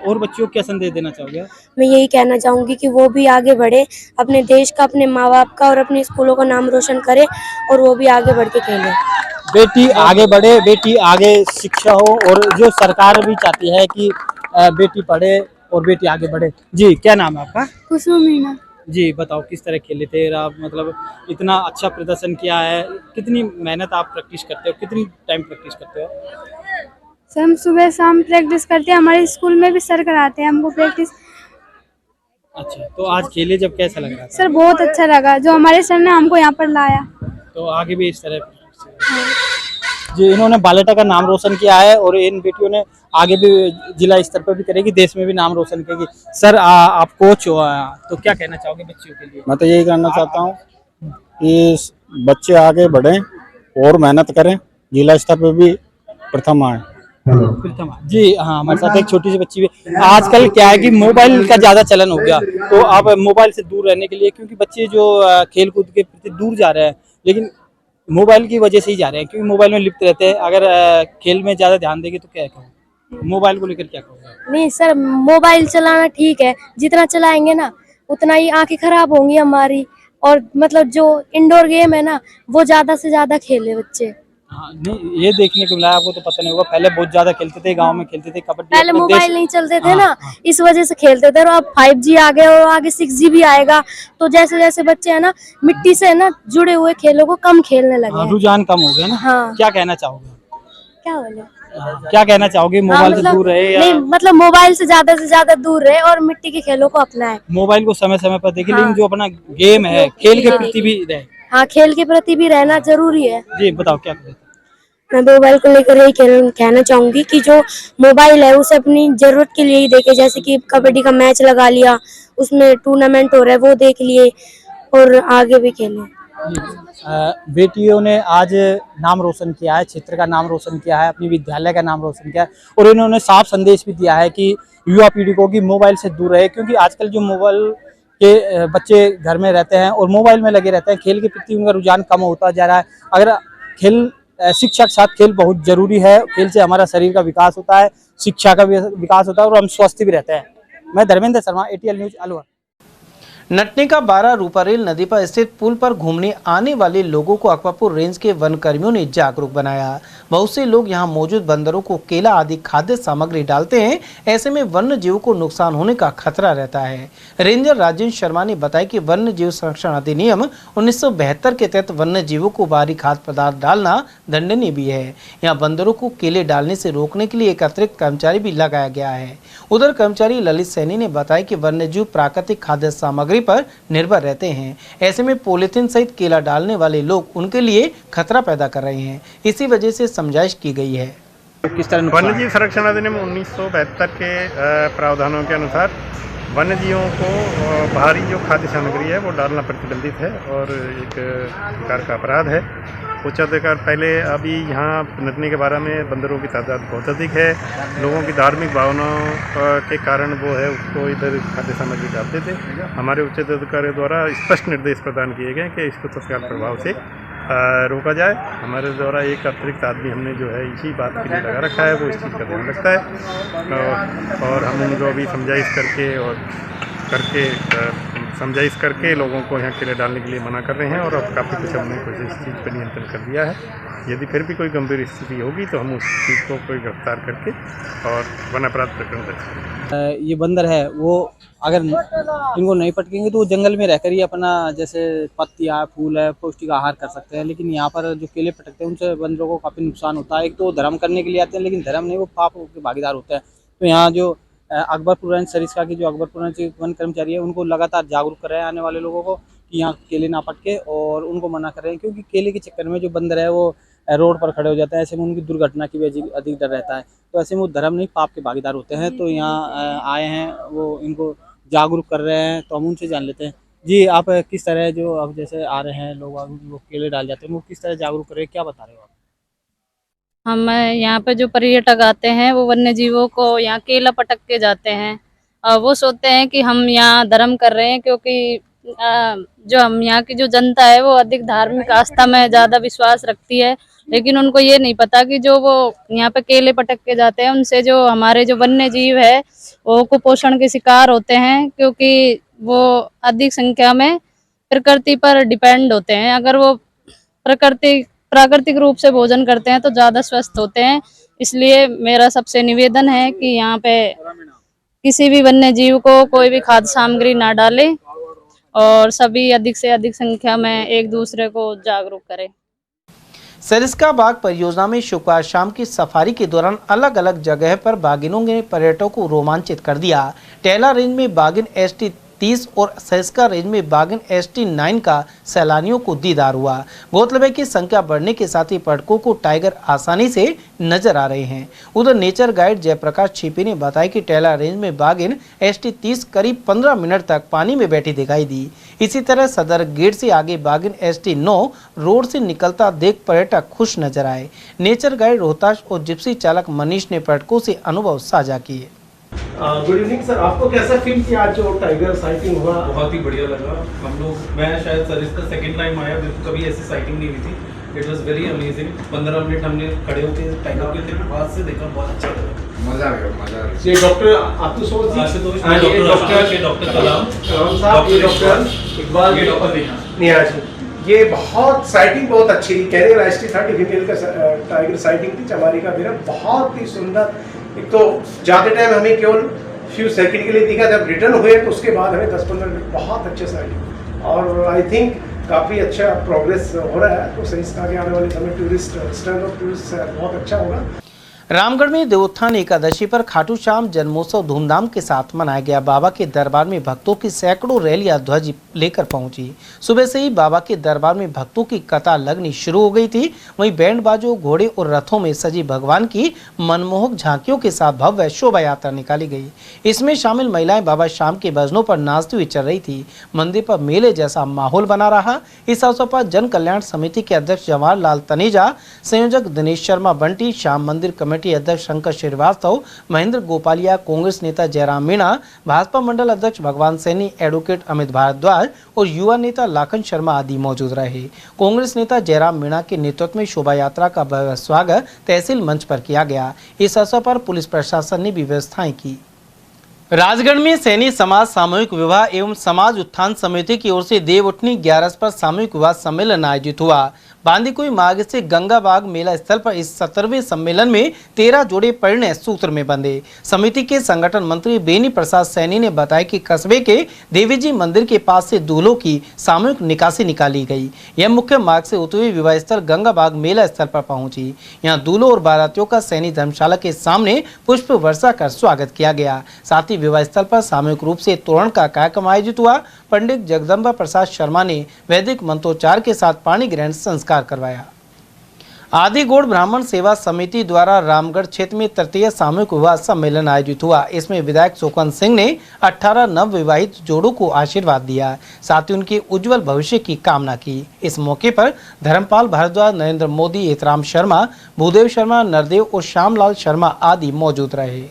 और बच्चों को क्या संदेश देना चाहोगे? मैं यही कहना चाहूँगी कि वो भी आगे बढ़े, अपने देश का, अपने माँ बाप का और अपने स्कूलों का नाम रोशन करे, और वो भी आगे बढ़ के खेले। बेटी आगे बढ़े, बेटी आगे शिक्षा हो, और जो सरकार भी चाहती है कि बेटी पढ़े और बेटी आगे बढ़े। जी क्या नाम है आपका? कुसुम मीना। जी बताओ किस तरह खेले थे आप, मतलब इतना अच्छा प्रदर्शन किया है, कितनी मेहनत आप प्रैक्टिस करते हो, कितनी टाइम प्रैक्टिस करते हो? सर हम सुबह शाम प्रैक्टिस करते हैं, हमारे स्कूल में भी सर कराते हैं हमको प्रैक्टिस। अच्छा, तो आज खेले जब कैसा लग रहा था? सर बहुत अच्छा लगा, जो हमारे सर ने हमको यहाँ पर लाया। तो आगे भी इस तरह जी, इन्होंने बालेटा का नाम रोशन किया है और इन बेटियों ने आगे भी जिला स्तर पर भी करेगी, देश में भी नाम रोशन करेगी। सर आप कोच हो, तो क्या कहना चाहोगे बच्चियों के लिए? मैं तो यही कहना चाहता हूँ कि बच्चे आगे बढ़ें और मेहनत करें, जिला स्तर पर भी प्रथम आए। प्रथम जी हाँ, हमारे साथ एक छोटी सी बच्ची भी। आजकल क्या है कि मोबाइल का ज्यादा चलन हो गया, तो आप मोबाइल से दूर रहने के लिए, क्योंकि बच्चे जो खेल कूद के प्रति दूर जा रहे हैं, लेकिन मोबाइल की वजह से ही जा रहे हैं, क्योंकि मोबाइल में लिप्त रहते हैं। अगर खेल में ज्यादा ध्यान देंगे तो क्या कहोगे? मोबाइल को लेकर क्या कहोगे? नहीं सर, मोबाइल चलाना ठीक है, जितना चलाएंगे ना उतना ही आंखें खराब होंगी हमारी, और मतलब जो इंडोर गेम है ना वो ज्यादा से ज्यादा खेले बच्चे। हाँ, नहीं ये देखने को मिला, आपको तो पता नहीं होगा, पहले बहुत ज्यादा खेलते थे, गांव में खेलते थे कबड्डी। पहले मोबाइल नहीं चलते थे ना, इस वजह से खेलते थे, और अब 5G आ गया और आगे 6G भी आएगा, तो जैसे जैसे बच्चे है ना मिट्टी से ना जुड़े हुए खेलों को कम खेलने लगे हैं। रुझान कम हो गया ना। हाँ। क्या कहना चाहोगे? क्या बोले? क्या कहना चाहोगे, मोबाइल से दूर रहे या नहीं, मतलब मोबाइल से ज्यादा दूर रहे और मिट्टी के खेलों को अपनाए। मोबाइल को समय समय पर देखे, हाँ। लेकिन जो अपना गेम है, खेल के प्रति भी रहे। हाँ, खेल के प्रति भी रहना जरूरी है। जी बताओ क्या कहते हैं? मैं मोबाइल को लेकर यही कहना चाहूंगी कि जो मोबाइल है उसे अपनी जरूरत के लिए ही देखे, जैसे कि कबड्डी का मैच लगा लिया, उसमें टूर्नामेंट हो रहा है वो देख लिए और आगे भी खेले। बेटियों ने आज नाम रोशन किया है, क्षेत्र का नाम रोशन किया है, अपनी विद्यालय का नाम रोशन किया है और इन्होंने साफ संदेश भी दिया है कि युवा पीढ़ी को कि मोबाइल से दूर रहे, क्योंकि आजकल जो मोबाइल के बच्चे घर में रहते हैं और मोबाइल में लगे रहते हैं, खेल के प्रति उनका रुझान कम होता जा रहा है। अगर खेल शिक्षा के साथ खेल बहुत जरूरी है, खेल से हमारा शरीर का विकास होता है, शिक्षा का विकास होता है और हम स्वस्थ भी रहते हैं। मैं धर्मेंद्र शर्मा, ATL न्यूज अलवर। नटनी का 12 रूपारेल नदी पर स्थित पुल पर घूमने आने वाले लोगों को अकबरपुर रेंज के वन कर्मियों ने जागरूक बनाया। बहुत से लोग यहां मौजूद बंदरों को केला आदि खाद्य सामग्री डालते हैं, ऐसे में वन्य जीवों को नुकसान होने का खतरा रहता है। रेंजर राजेंद्र शर्मा ने बताया कि वन्य जीव संरक्षण अधिनियम 1972 के तहत वन्य जीवों को बाहरी खाद्य पदार्थ डालना दंडनीय भी है। यहाँ बंदरों को केले डालने से रोकने के लिए एक अतिरिक्त कर्मचारी भी लगाया गया है। उधर कर्मचारी ललित सैनी ने बताया कि वन्य जीव प्राकृतिक खाद्य सामग्री पर निर्भर रहते हैं, ऐसे में पॉलीथीन सहित केला डालने वाले लोग उनके लिए खतरा पैदा कर रहे हैं। इसी वजह से समझाइश की गई है। किस तरह वन्य जीव संरक्षण अधिनियम 1972 के प्रावधानों के अनुसार वन्य जीवों को बाहरी जो खाद्य सामग्री है वो डालना प्रतिबंधित है और एक प्रकार का अपराध है। उच्च अधिकार पहले अभी यहाँ नटनी के बारे में बंदरों की तादाद बहुत अधिक है, लोगों की धार्मिक भावनाओं के कारण वो है उसको इधर खाद्य सामग्री डालते थे। हमारे उच्च अधिकारियों द्वारा स्पष्ट निर्देश प्रदान किए गए कि इसको तत्काल प्रभाव से रोका जाए। हमारे द्वारा एक अतिरिक्त आदमी हमने जो है इसी बात के लिए लगा रखा है, वो इस चीज़ का ध्यान रखता है और हम उनको अभी समझाइश करके लोगों को यहाँ केले डालने के लिए मना कर रहे हैं और अब काफ़ी कुछ हमने कुछ इस चीज़ पर नियंत्रण कर दिया है। यदि फिर भी कोई गंभीर स्थिति होगी तो हम उस चीज़ को कोई गिरफ्तार करके और वन अपराध प्रकरण दर्ज करेंगे। ये बंदर है वो अगर इनको नहीं पटकेंगे तो वो जंगल में रहकर ही अपना जैसे पत्तियाँ फूल है पौष्टिक आहार कर सकते हैं, लेकिन यहाँ पर जो केले पटकते हैं उनसे बंदरों को काफ़ी नुकसान होता है। एक तो धर्म करने के लिए आते हैं, लेकिन धर्म नहीं, वो पाप के भागीदार होते हैं। तो यहाँ जो अकबरपुर रेंज सरिस्का की जो अकबरपुर रेंज वन कर्मचारी है उनको लगातार जागरूक कर रहे हैं आने वाले लोगों को कि यहाँ केले ना पटके और उनको मना कर रहे हैं, क्योंकि केले के चक्कर में जो बंदर है वो रोड पर खड़े हो जाते हैं, ऐसे में उनकी दुर्घटना की भी अधिक डर रहता है। तो ऐसे में वो धर्म नहीं पाप के भागीदार होते हैं। तो यहाँ आए हैं, वो इनको जागरूक कर रहे हैं, तो हम उनसे जान लेते हैं। जी आप किस तरह जो अब जैसे आ रहे हैं लोग वो केले डाल जाते हैं, वो किस तरह जागरूक कर रहे हैं, क्या बता रहे हो आप? हम यहाँ पे जो पर्यटक आते हैं वो वन्य जीवों को यहाँ केला पटक के जाते हैं और वो सोचते हैं कि हम यहाँ धर्म कर रहे हैं, क्योंकि जो हम यहाँ की जो जनता है वो अधिक धार्मिक आस्था में ज़्यादा विश्वास रखती है, लेकिन उनको ये नहीं पता कि जो वो यहाँ पे केले पटक के जाते हैं उनसे जो हमारे जो वन्य जीव है वो कुपोषण के शिकार होते हैं, क्योंकि वो अधिक संख्या में प्रकृति पर डिपेंड होते हैं। अगर वो प्राकृतिक रूप से भोजन करते हैं तो ज़्यादा स्वस्थ होते हैं। इसलिए मेरा सबसे निवेदन है कि यहाँ पे किसी भी वन्य जीव को कोई भी खाद्य सामग्री ना डाले और सभी अधिक से अधिक संख्या में एक दूसरे को जागरूक करें। सरिस्का बाग परियोजना में शुक्रवार शाम की सफारी के दौरान अलग अलग जगह पर बाघिनों ने पर्यटकों को रोमांचित कर दिया। टेला रेंज में बाघिन ST30 और सरिस्का रेंज में बाघिन ST9 का सैलानियों को दीदार हुआ। गौरतलब है कि संख्या बढ़ने के साथ ही पर्यटकों को टाइगर आसानी से नजर आ रहे हैं। उधर नेचर गाइड जयप्रकाश छिपी ने बताया कि टेला रेंज में बाघिन ST30 करीब 15 मिनट तक पानी में बैठी दिखाई दी। इसी तरह सदर गेट से आगे बाघिन ST9 रोड से निकलता देख पर्यटक खुश नजर आए। नेचर गाइड रोहताश और जिप्सी चालक मनीष ने पर्यटकों से अनुभव साझा किए। गुड इवनिंग सर, आपको कैसा फील किया आज जो टाइगर साइटिंग हुआ? बहुत ही बढ़िया लगा। मैं शायद सरिस्का सेकंड टाइम आया, मेरे को कभी ऐसी साइटिंग नहीं हुई थी। It was very amazing. 15 minute हमने खड़े होकर टाइगर के पास से देखा, बहुत अच्छा लगा। मजा आ गया। ये डॉक्टर आशुतोष डॉक्टर कलाम साहब, ये डॉक्टर इकबाल, ये डॉक्टर नेहा जी। ये बहुत साइटिंग बहुत अच्छी, कैनिंग राष्ट्रीय था डिफिकल्ट का टाइगर साइटिंग थी चमारी का मेरा, बहुत ही सुंदर। एक तो जाते टाइम हमें केवल फ्यू सेकंड के लिए दिखा, जब रिटर्न हुए तो उसके बाद हमें 10-15 मिनट बहुत अच्छे साइटिंग। और आई थिंक काफ़ी अच्छा प्रोग्रेस हो रहा है। तो संस्था के आने वाले समय टूरिस्ट स्टैंड ऑफ टूरिस्ट बहुत अच्छा होगा। रामगढ़ में देवोत्थान एकादशी पर खाटू श्याम जन्मोत्सव धूमधाम के साथ मनाया गया। बाबा के दरबार में भक्तों की सैकड़ों रैलियां ध्वज लेकर पहुंची। सुबह से ही बाबा के दरबार में भक्तों की कतार लगनी शुरू हो गई थी। वहीं बैंड बाजों, घोड़े और रथों में सजी भगवान की मनमोहक झांकियों के साथ भव्य शोभा यात्रा निकाली गई। इसमें शामिल महिलाएं बाबा श्याम के भजनों पर नाचती हुई चल रही थी। मंदिर पर मेले जैसा माहौल बना रहा। इस अवसर पर जन कल्याण समिति के अध्यक्ष जवाहरलाल तनेजा, संयोजक दिनेश शर्मा बंटी, श्याम मंदिर कमेटी अध्यक्ष शंकर श्रीवास्तव, महेंद्र गोपालिया, कांग्रेस नेता जयराम मीणा, भाजपा मंडल अध्यक्ष भगवान सैनी, एडवोकेट अमित भारद्वाज और युवा नेता लाखन शर्मा आदि मौजूद रहे। कांग्रेस नेता जयराम मीणा के नेतृत्व में शोभा यात्रा का भव्य स्वागत तहसील मंच पर किया गया। इस अवसर पर पुलिस प्रशासन ने भी व्यवस्थाएं की। राजगढ़ में सैनी समाज सामूहिक विवाह एवं समाज उत्थान समिति की ओर से देवउठनी 11 पर सामूहिक विवाह सम्मेलन आयोजित हुआ। बांदीकुई मार्ग से गंगाबाग मेला स्थल पर इस 17वें सम्मेलन में 13 जोड़े परिणय सूत्र में बंधे। समिति के संगठन मंत्री बेनी प्रसाद सैनी ने बताया कि कस्बे के देवी जी मंदिर के पास से दूल्हों की सामूहिक निकासी निकाली गई। यह मुख्य मार्ग से होते हुए विवाह स्थल गंगाबाग मेला स्थल पर पहुंची। यहाँ दूल्हों और बारातियों का सैनी धर्मशाला के सामने पुष्प वर्षा कर स्वागत किया गया। साथ ही विवाह स्थल पर सामूहिक रूप से तोरण का कार्यक्रम आयोजित हुआ। पंडित जगदम्बा प्रसाद शर्मा ने वैदिक मंत्रोच्चार के साथ पाणी ग्रहण संस्कार करवाया। आदिगोड़ ब्राह्मण सेवा समिति द्वारा रामगढ़ क्षेत्र में तृतीय सामूहिक विवाह सम्मेलन आयोजित हुआ। इसमें विधायक सुखवंत सिंह ने 18 नवविवाहित जोड़ों को आशीर्वाद दिया, साथ ही उनके उज्जवल भविष्य की कामना की। इस मौके पर धर्मपाल भारद्वाज, नरेंद्र मोदी, एतराम शर्मा, भूदेव शर्मा, नरदेव और श्यामलाल शर्मा आदि मौजूद रहे।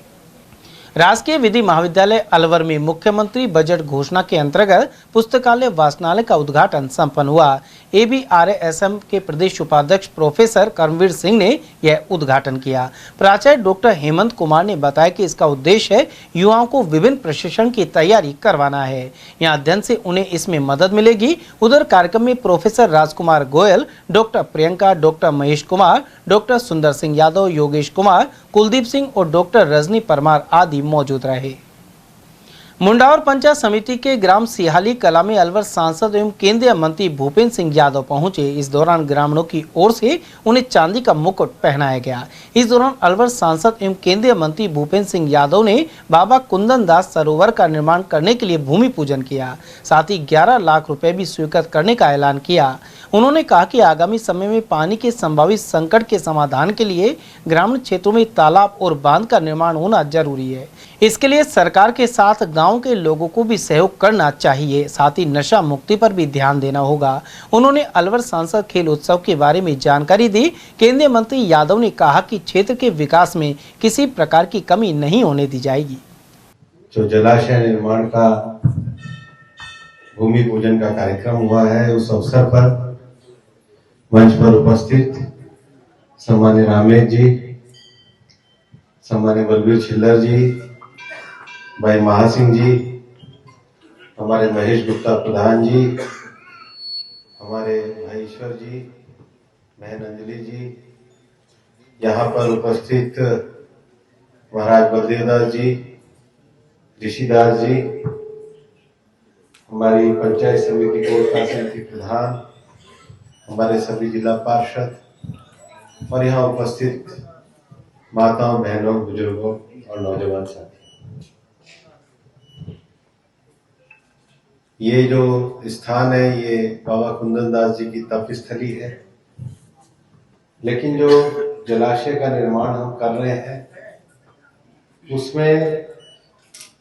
राजकीय विधि महाविद्यालय अलवर में मुख्यमंत्री बजट घोषणा के अंतर्गत पुस्तकालय वाचनालय का उद्घाटन संपन्न हुआ। ABRASM के प्रदेश उपाध्यक्ष प्रोफेसर कर्मवीर सिंह ने यह उद्घाटन किया। प्राचार्य डॉक्टर हेमंत कुमार ने बताया कि इसका उद्देश्य है युवाओं को विभिन्न प्रशिक्षण की तैयारी करवाना है। यहाँ अध्ययन से उन्हें इसमें मदद मिलेगी। उधर कार्यक्रम में professor Rajkumar Goyal, doctor Priyanka, doctor Mahesh Kumar, doctor Sundar Singh Yadav, Yogesh Kumar, Kuldeep Singh और डॉक्टर रजनी परमार आदि मौजूद रहे। मुंडावर पंचायत समिति के ग्राम सिहाली कला में अलवर सांसद एवं केंद्रीय मंत्री भूपेंद्र सिंह यादव पहुंचे। इस दौरान ग्रामीणों की ओर से उन्हें चांदी का मुकुट पहनाया गया। इस दौरान अलवर सांसद एवं केंद्रीय मंत्री भूपेंद्र सिंह यादव ने बाबा कुंदन दास सरोवर का निर्माण करने के लिए भूमि पूजन किया। साथ ही 11 लाख रुपए भी स्वीकृत करने का ऐलान किया। उन्होंने कहा कि आगामी समय में पानी के संभावित संकट के समाधान के लिए ग्रामीण क्षेत्रों में तालाब और बांध का निर्माण होना जरूरी है। इसके लिए सरकार के साथ गांव के लोगों को भी सहयोग करना चाहिए। साथ ही नशा मुक्ति पर भी ध्यान देना होगा। उन्होंने अलवर सांसद खेल उत्सव के बारे में जानकारी दी। केंद्रीय मंत्री यादव ने कहा कि क्षेत्र के विकास में किसी प्रकार की कमी नहीं होने दी जाएगी। जो जलाशय निर्माण का भूमि पूजन का कार्यक्रम हुआ है, उस अवसर पर मंच पर उपस्थित सम्मान्य रामेश जी, सम्मान्य बलबीर छिल्लर जी, भाई महासिंह जी, हमारे महेश गुप्ता प्रधान जी, हमारे भाई ईश्वर जी, बहन अंजलि जी, यहाँ पर उपस्थित महाराज बलदेवदास जी, ऋषिदास जी, हमारी पंचायत समिति कोटा समिति प्रधान, हमारे सभी जिला पार्षद और यहाँ उपस्थित माताओं, बहनों, बुजुर्गों और नौजवान साथी। ये जो स्थान है, ये बाबा कुंदन दास जी की तपस्थली है। लेकिन जो जलाशय का निर्माण हम कर रहे हैं, उसमें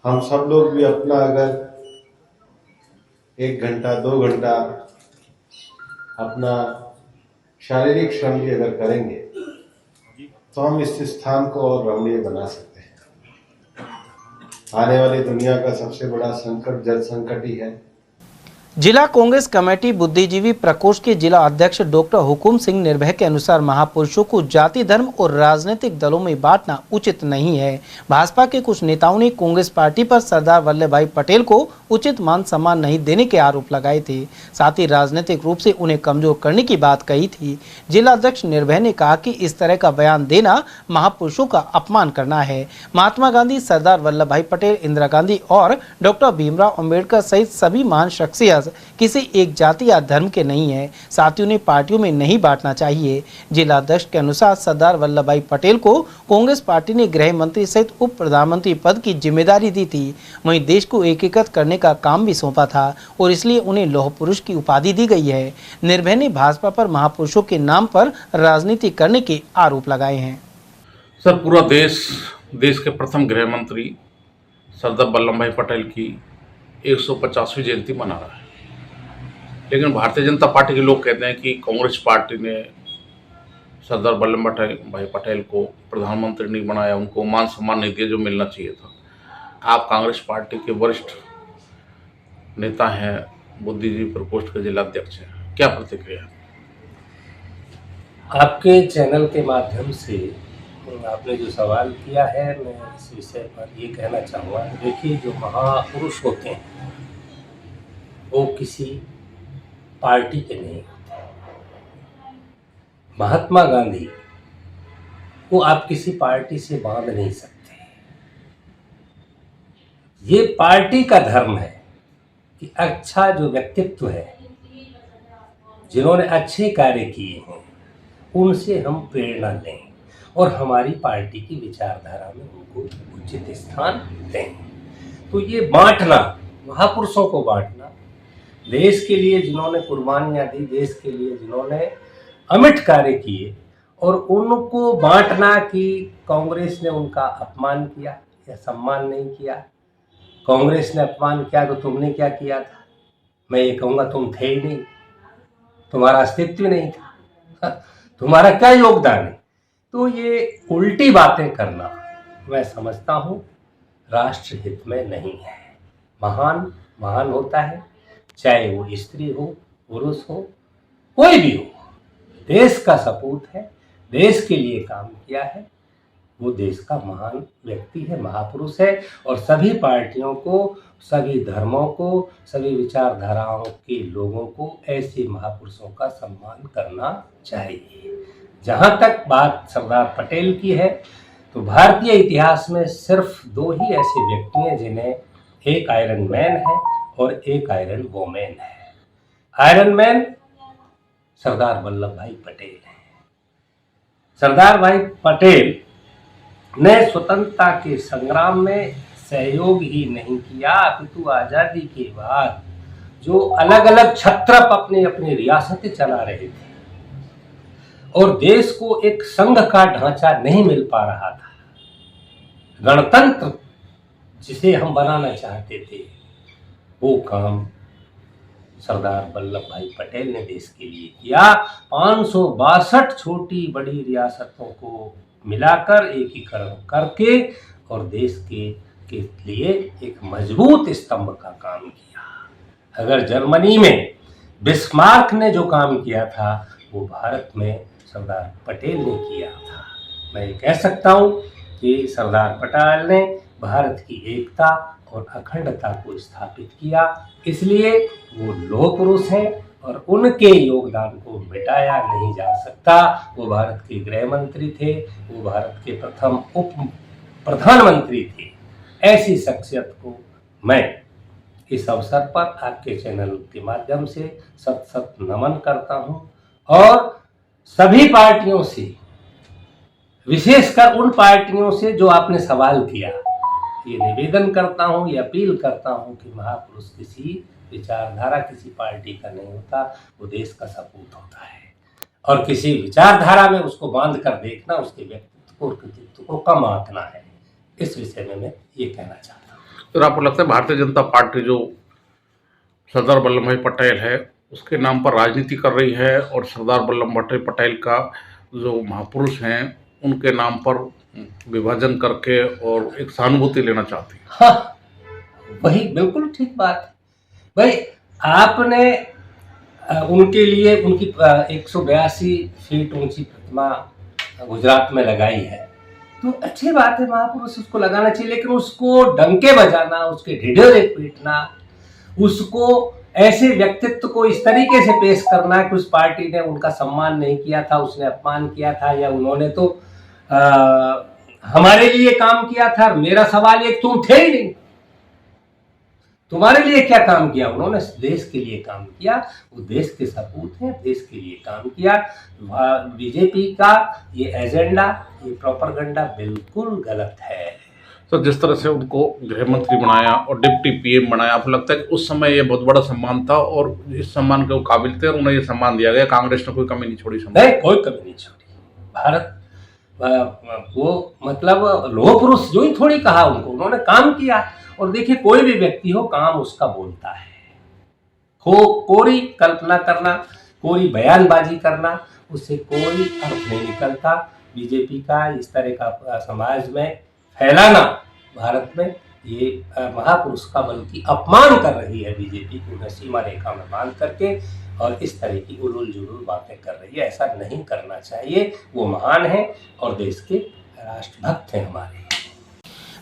हम सब लोग भी अपना अगर 1 घंटा 2 घंटा अपना शारीरिक श्रम भी अगर करेंगे तो हम इस स्थान को और रमणीय बना सकते हैं। आने वाली दुनिया का सबसे बड़ा संकट जल संकट ही है। जिला कांग्रेस कमेटी बुद्धिजीवी प्रकोष्ठ के जिला अध्यक्ष डॉक्टर हुकुम सिंह निर्भय के अनुसार महापुरुषों को जाति, धर्म और राजनीतिक दलों में बांटना उचित नहीं है। भाजपा के कुछ नेताओं ने कांग्रेस पार्टी पर सरदार वल्लभ भाई पटेल को उचित मान सम्मान नहीं देने के आरोप लगाए थे। साथ ही राजनीतिक रूप से उन्हें कमजोर करने की बात कही थी। जिला अध्यक्ष निर्भय ने कहा कि इस तरह का बयान देना महापुरुषों का अपमान करना है। महात्मा गांधी, सरदार वल्लभ भाई पटेल, इंदिरा गांधी और डॉक्टर भीमराव अम्बेडकर सहित सभी महान शख्सियत राज किसी एक जाति या धर्म के नहीं है, साथ ही उन्हें पार्टियों में नहीं बांटना चाहिए। जिलाध्यक्ष के अनुसार सरदार वल्लभ भाई पटेल को कांग्रेस पार्टी ने गृह मंत्री सहित उप प्रधानमंत्री पद की जिम्मेदारी दी थी, वहीं देश को एकीकृत करने का काम भी सौंपा था और इसलिए उन्हें लौह पुरुष की उपाधि दी गई है। निर्भय ने भाजपा पर महापुरुषों के नाम पर राजनीति करने के आरोप लगाए हैं। सर, पूरा देश के प्रथम गृह मंत्री सरदार वल्लभ भाई पटेल की 150वीं जयंती मना रहा है, लेकिन भारतीय जनता पार्टी के लोग कहते हैं कि कांग्रेस पार्टी ने सरदार वल्लभ भाई पटेल को प्रधानमंत्री नहीं बनाया, उनको मान सम्मान नहीं दिया जो मिलना चाहिए था। आप कांग्रेस पार्टी के वरिष्ठ नेता हैं, बुद्धिजीवी प्रकोष्ठ के जिलाध्यक्ष हैं, क्या प्रतिक्रिया? आपके चैनल के माध्यम से आपने जो सवाल किया है, मैं इस विषय पर ये कहना चाहूँगा। देखिए, जो महापुरुष होते हैं वो किसी पार्टी के नहीं होते। महात्मा गांधी को आप किसी पार्टी से बांध नहीं सकते। ये पार्टी का धर्म है कि अच्छा जो व्यक्तित्व है, जिन्होंने अच्छे कार्य किए हैं, उनसे हम प्रेरणा लें और हमारी पार्टी की विचारधारा में उनको उचित स्थान दें। तो ये बांटना, महापुरुषों को बांटना, देश के लिए जिन्होंने कुर्बानियाँ दी, देश के लिए जिन्होंने अमिट कार्य किए, और उनको बांटना कि कांग्रेस ने उनका अपमान किया या सम्मान नहीं किया। कांग्रेस ने अपमान किया तो तुमने क्या किया था? मैं ये कहूँगा तुम थे ही नहीं, तुम्हारा अस्तित्व नहीं था, तुम्हारा क्या योगदान है? तो ये उल्टी बातें करना मैं समझता हूँ राष्ट्र हित में नहीं है। महान महान होता है, चाहे वो स्त्री हो, पुरुष हो, कोई भी हो, देश का सपूत है, देश के लिए काम किया है, वो देश का महान व्यक्ति है, महापुरुष है। और सभी पार्टियों को, सभी धर्मों को, सभी विचारधाराओं के लोगों को ऐसे महापुरुषों का सम्मान करना चाहिए। जहाँ तक बात सरदार पटेल की है, तो भारतीय इतिहास में सिर्फ दो ही ऐसे व्यक्ति हैं जिन्हें एक आयरन मैन है और एक आयरन वोमेन है। आयरन मैन सरदार वल्लभ भाई पटेल हैं। सरदार भाई पटेल ने स्वतंत्रता के संग्राम में सहयोग ही नहीं किया, अपितु आज़ादी के बाद जो अलग अलग छत्रप अपनी अपनी रियासतें चला रहे थे और देश को एक संघ का ढांचा नहीं मिल पा रहा था, गणतंत्र जिसे हम बनाना चाहते थे, वो काम सरदार वल्लभ भाई पटेल ने देश के लिए किया। 562 छोटी बड़ी रियासतों को मिलाकर एकीकरण करके और देश के लिए एक मजबूत स्तंभ का काम किया। अगर जर्मनी में बिस्मार्क ने जो काम किया था, वो भारत में सरदार पटेल ने किया था। मैं ये कह सकता हूँ कि सरदार पटेल ने भारत की एकता और अखंडता को स्थापित किया, इसलिए वो लौह पुरुष हैं और उनके योगदान को मिटाया नहीं जा सकता। वो भारत के गृह मंत्री थे, वो भारत के प्रथम उप प्रधानमंत्री थे। ऐसी शख्सियत को मैं इस अवसर पर आपके चैनल के माध्यम से सत सत नमन करता हूँ और सभी पार्टियों से, विशेषकर उन पार्टियों से जो आपने सवाल किया, ये निवेदन करता हूँ, ये अपील करता हूँ कि महापुरुष किसी विचारधारा, किसी पार्टी का नहीं होता, वो देश का सपूत होता है। और किसी विचारधारा में उसको बांध कर देखना, उसके व्यक्तित्व और कृतित्व को कम आंकना है। इस विषय में मैं ये कहना चाहता हूँ। तो आपको लगता है भारतीय जनता पार्टी जो सरदार वल्लभ भाई पटेल है उसके नाम पर राजनीति कर रही है और सरदार वल्लभ भाई पटेल का जो महापुरुष हैं उनके नाम पर विभाजन करके और एक सहानुभूति लेना चाहती है? हाँ, वही बिल्कुल ठीक बात है भाई। आपने उनके लिए उनकी 182 फीट ऊंची प्रतिमा गुजरात में लगाई है, तो अच्छी बात है, महापुरुष उसको लगाना चाहिए, लेकिन उसको डंके बजाना, उसके ढिढोरे पीटना, उसको ऐसे व्यक्तित्व को इस तरीके से पेश करना कि उस पार्टी ने उनका सम्मान नहीं किया था, उसने अपमान किया था, या उन्होंने तो हमारे लिए काम किया था। मेरा सवाल एक, तुम थे ही नहीं, तुम्हारे लिए क्या काम किया? उन्होंने देश के लिए काम किया, वो देश के सपूत हैं, देश के लिए काम किया। बीजेपी का ये एजेंडा, ये प्रोपेगेंडा बिल्कुल गलत है। तो जिस तरह से उनको गृह मंत्री बनाया और डिप्टी पीएम बनाया, आपको लगता है कि उस समय ये बहुत बड़ा सम्मान था और इस सम्मान के वो काबिल थे और उन्हें ये सम्मान दिया गया? कांग्रेस ने कोई कमी नहीं छोड़ी सम्मान? नहीं, कोई कमी नहीं छोड़ी। भारत वो मतलब लोह पुरुष जो ही थोड़ी कहा उनको, उन्होंने काम किया। और देखिए, कोई भी व्यक्ति हो, काम उसका बोलता है। कोरी कल्पना करना, कोरी बयानबाजी करना, उससे कोई अर्थ नहीं निकलता। बीजेपी का इस तरह का समाज में फैलाना, भारत में ये महापुरुष का बल्कि अपमान कर रही है बीजेपी को, उन्हें सीमा रेखा में बांध करके, और इस तरह की उलूल जुलूल बातें कर रही है। ऐसा नहीं करना चाहिए। वो महान है और देश के राष्ट्रभक्त हैं हमारे।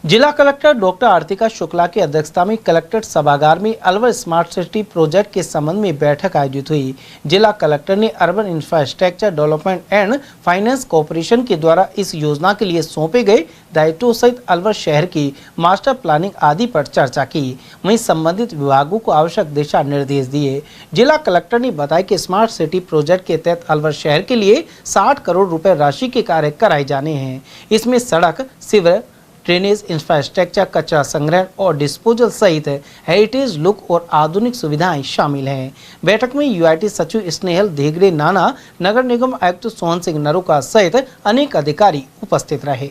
जिला कलेक्टर डॉक्टर आरतिका शुक्ला की अध्यक्षता में कलेक्ट्रेट सभागार में अलवर स्मार्ट सिटी प्रोजेक्ट के संबंध में बैठक आयोजित हुई। जिला कलेक्टर ने urban infrastructure development and finance corporation के द्वारा इस योजना के लिए सौंपे गए दायित्वों सहित अलवर शहर की मास्टर प्लानिंग आदि पर चर्चा की। वहीं संबंधित विभागों को आवश्यक दिशा निर्देश दिए। जिला कलेक्टर ने बताया कि स्मार्ट सिटी प्रोजेक्ट के तहत अलवर शहर के लिए 60 करोड़ रुपए राशि के कार्य कराए जाने हैं। इसमें सड़क, सीवर, ड्रेनेज, इंफ्रास्ट्रक्चर, कचरा संग्रहण और डिस्पोजल सहित हेरिटेज लुक और आधुनिक सुविधाएं शामिल हैं। बैठक में यूआईटी सचिव स्नेहल धेगड़े नाना, नगर निगम आयुक्त सोहन सिंह नरोका सहित अनेक अधिकारी उपस्थित रहे।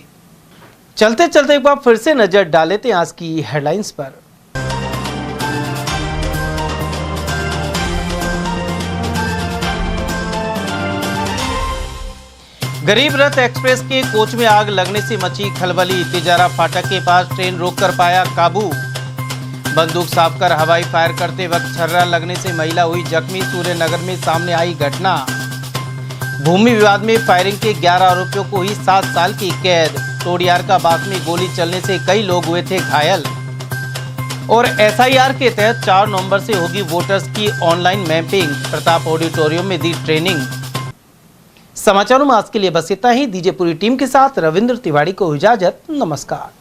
चलते चलते एक बार फिर से नजर डाल लेते हैं आज की हेडलाइंस पर। गरीब रथ एक्सप्रेस के कोच में आग लगने से मची खलबली। तिजारा फाटक के पास ट्रेन रोककर पाया काबू। बंदूक साफ कर हवाई फायर करते वक्त छर्रा लगने से महिला हुई जख्मी। सूर्यनगर में सामने आई घटना। भूमि विवाद में फायरिंग के 11 आरोपियों को हुई 7 साल की कैद। तोड़ियार का बाग में गोली चलने से कई लोग हुए थे घायल। और एसआईआर के तहत 4 नवंबर से होगी वोटर्स की ऑनलाइन मैपिंग। प्रताप ऑडिटोरियम में दी ट्रेनिंग। समाचारों में आज के लिए बस इतना ही। दीजिए पूरी टीम के साथ रविंद्र तिवारी को इजाजत। नमस्कार।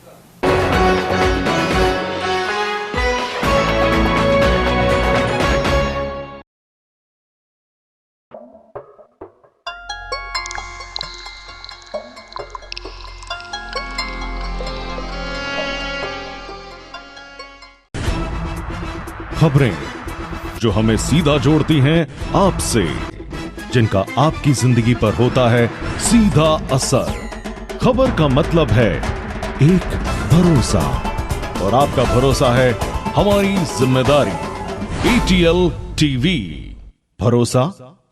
खबरें जो हमें सीधा जोड़ती हैं आपसे, जिनका आपकी जिंदगी पर होता है सीधा असर। खबर का मतलब है एक भरोसा, और आपका भरोसा है हमारी जिम्मेदारी। ATL TV, भरोसा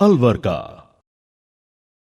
अलवर का।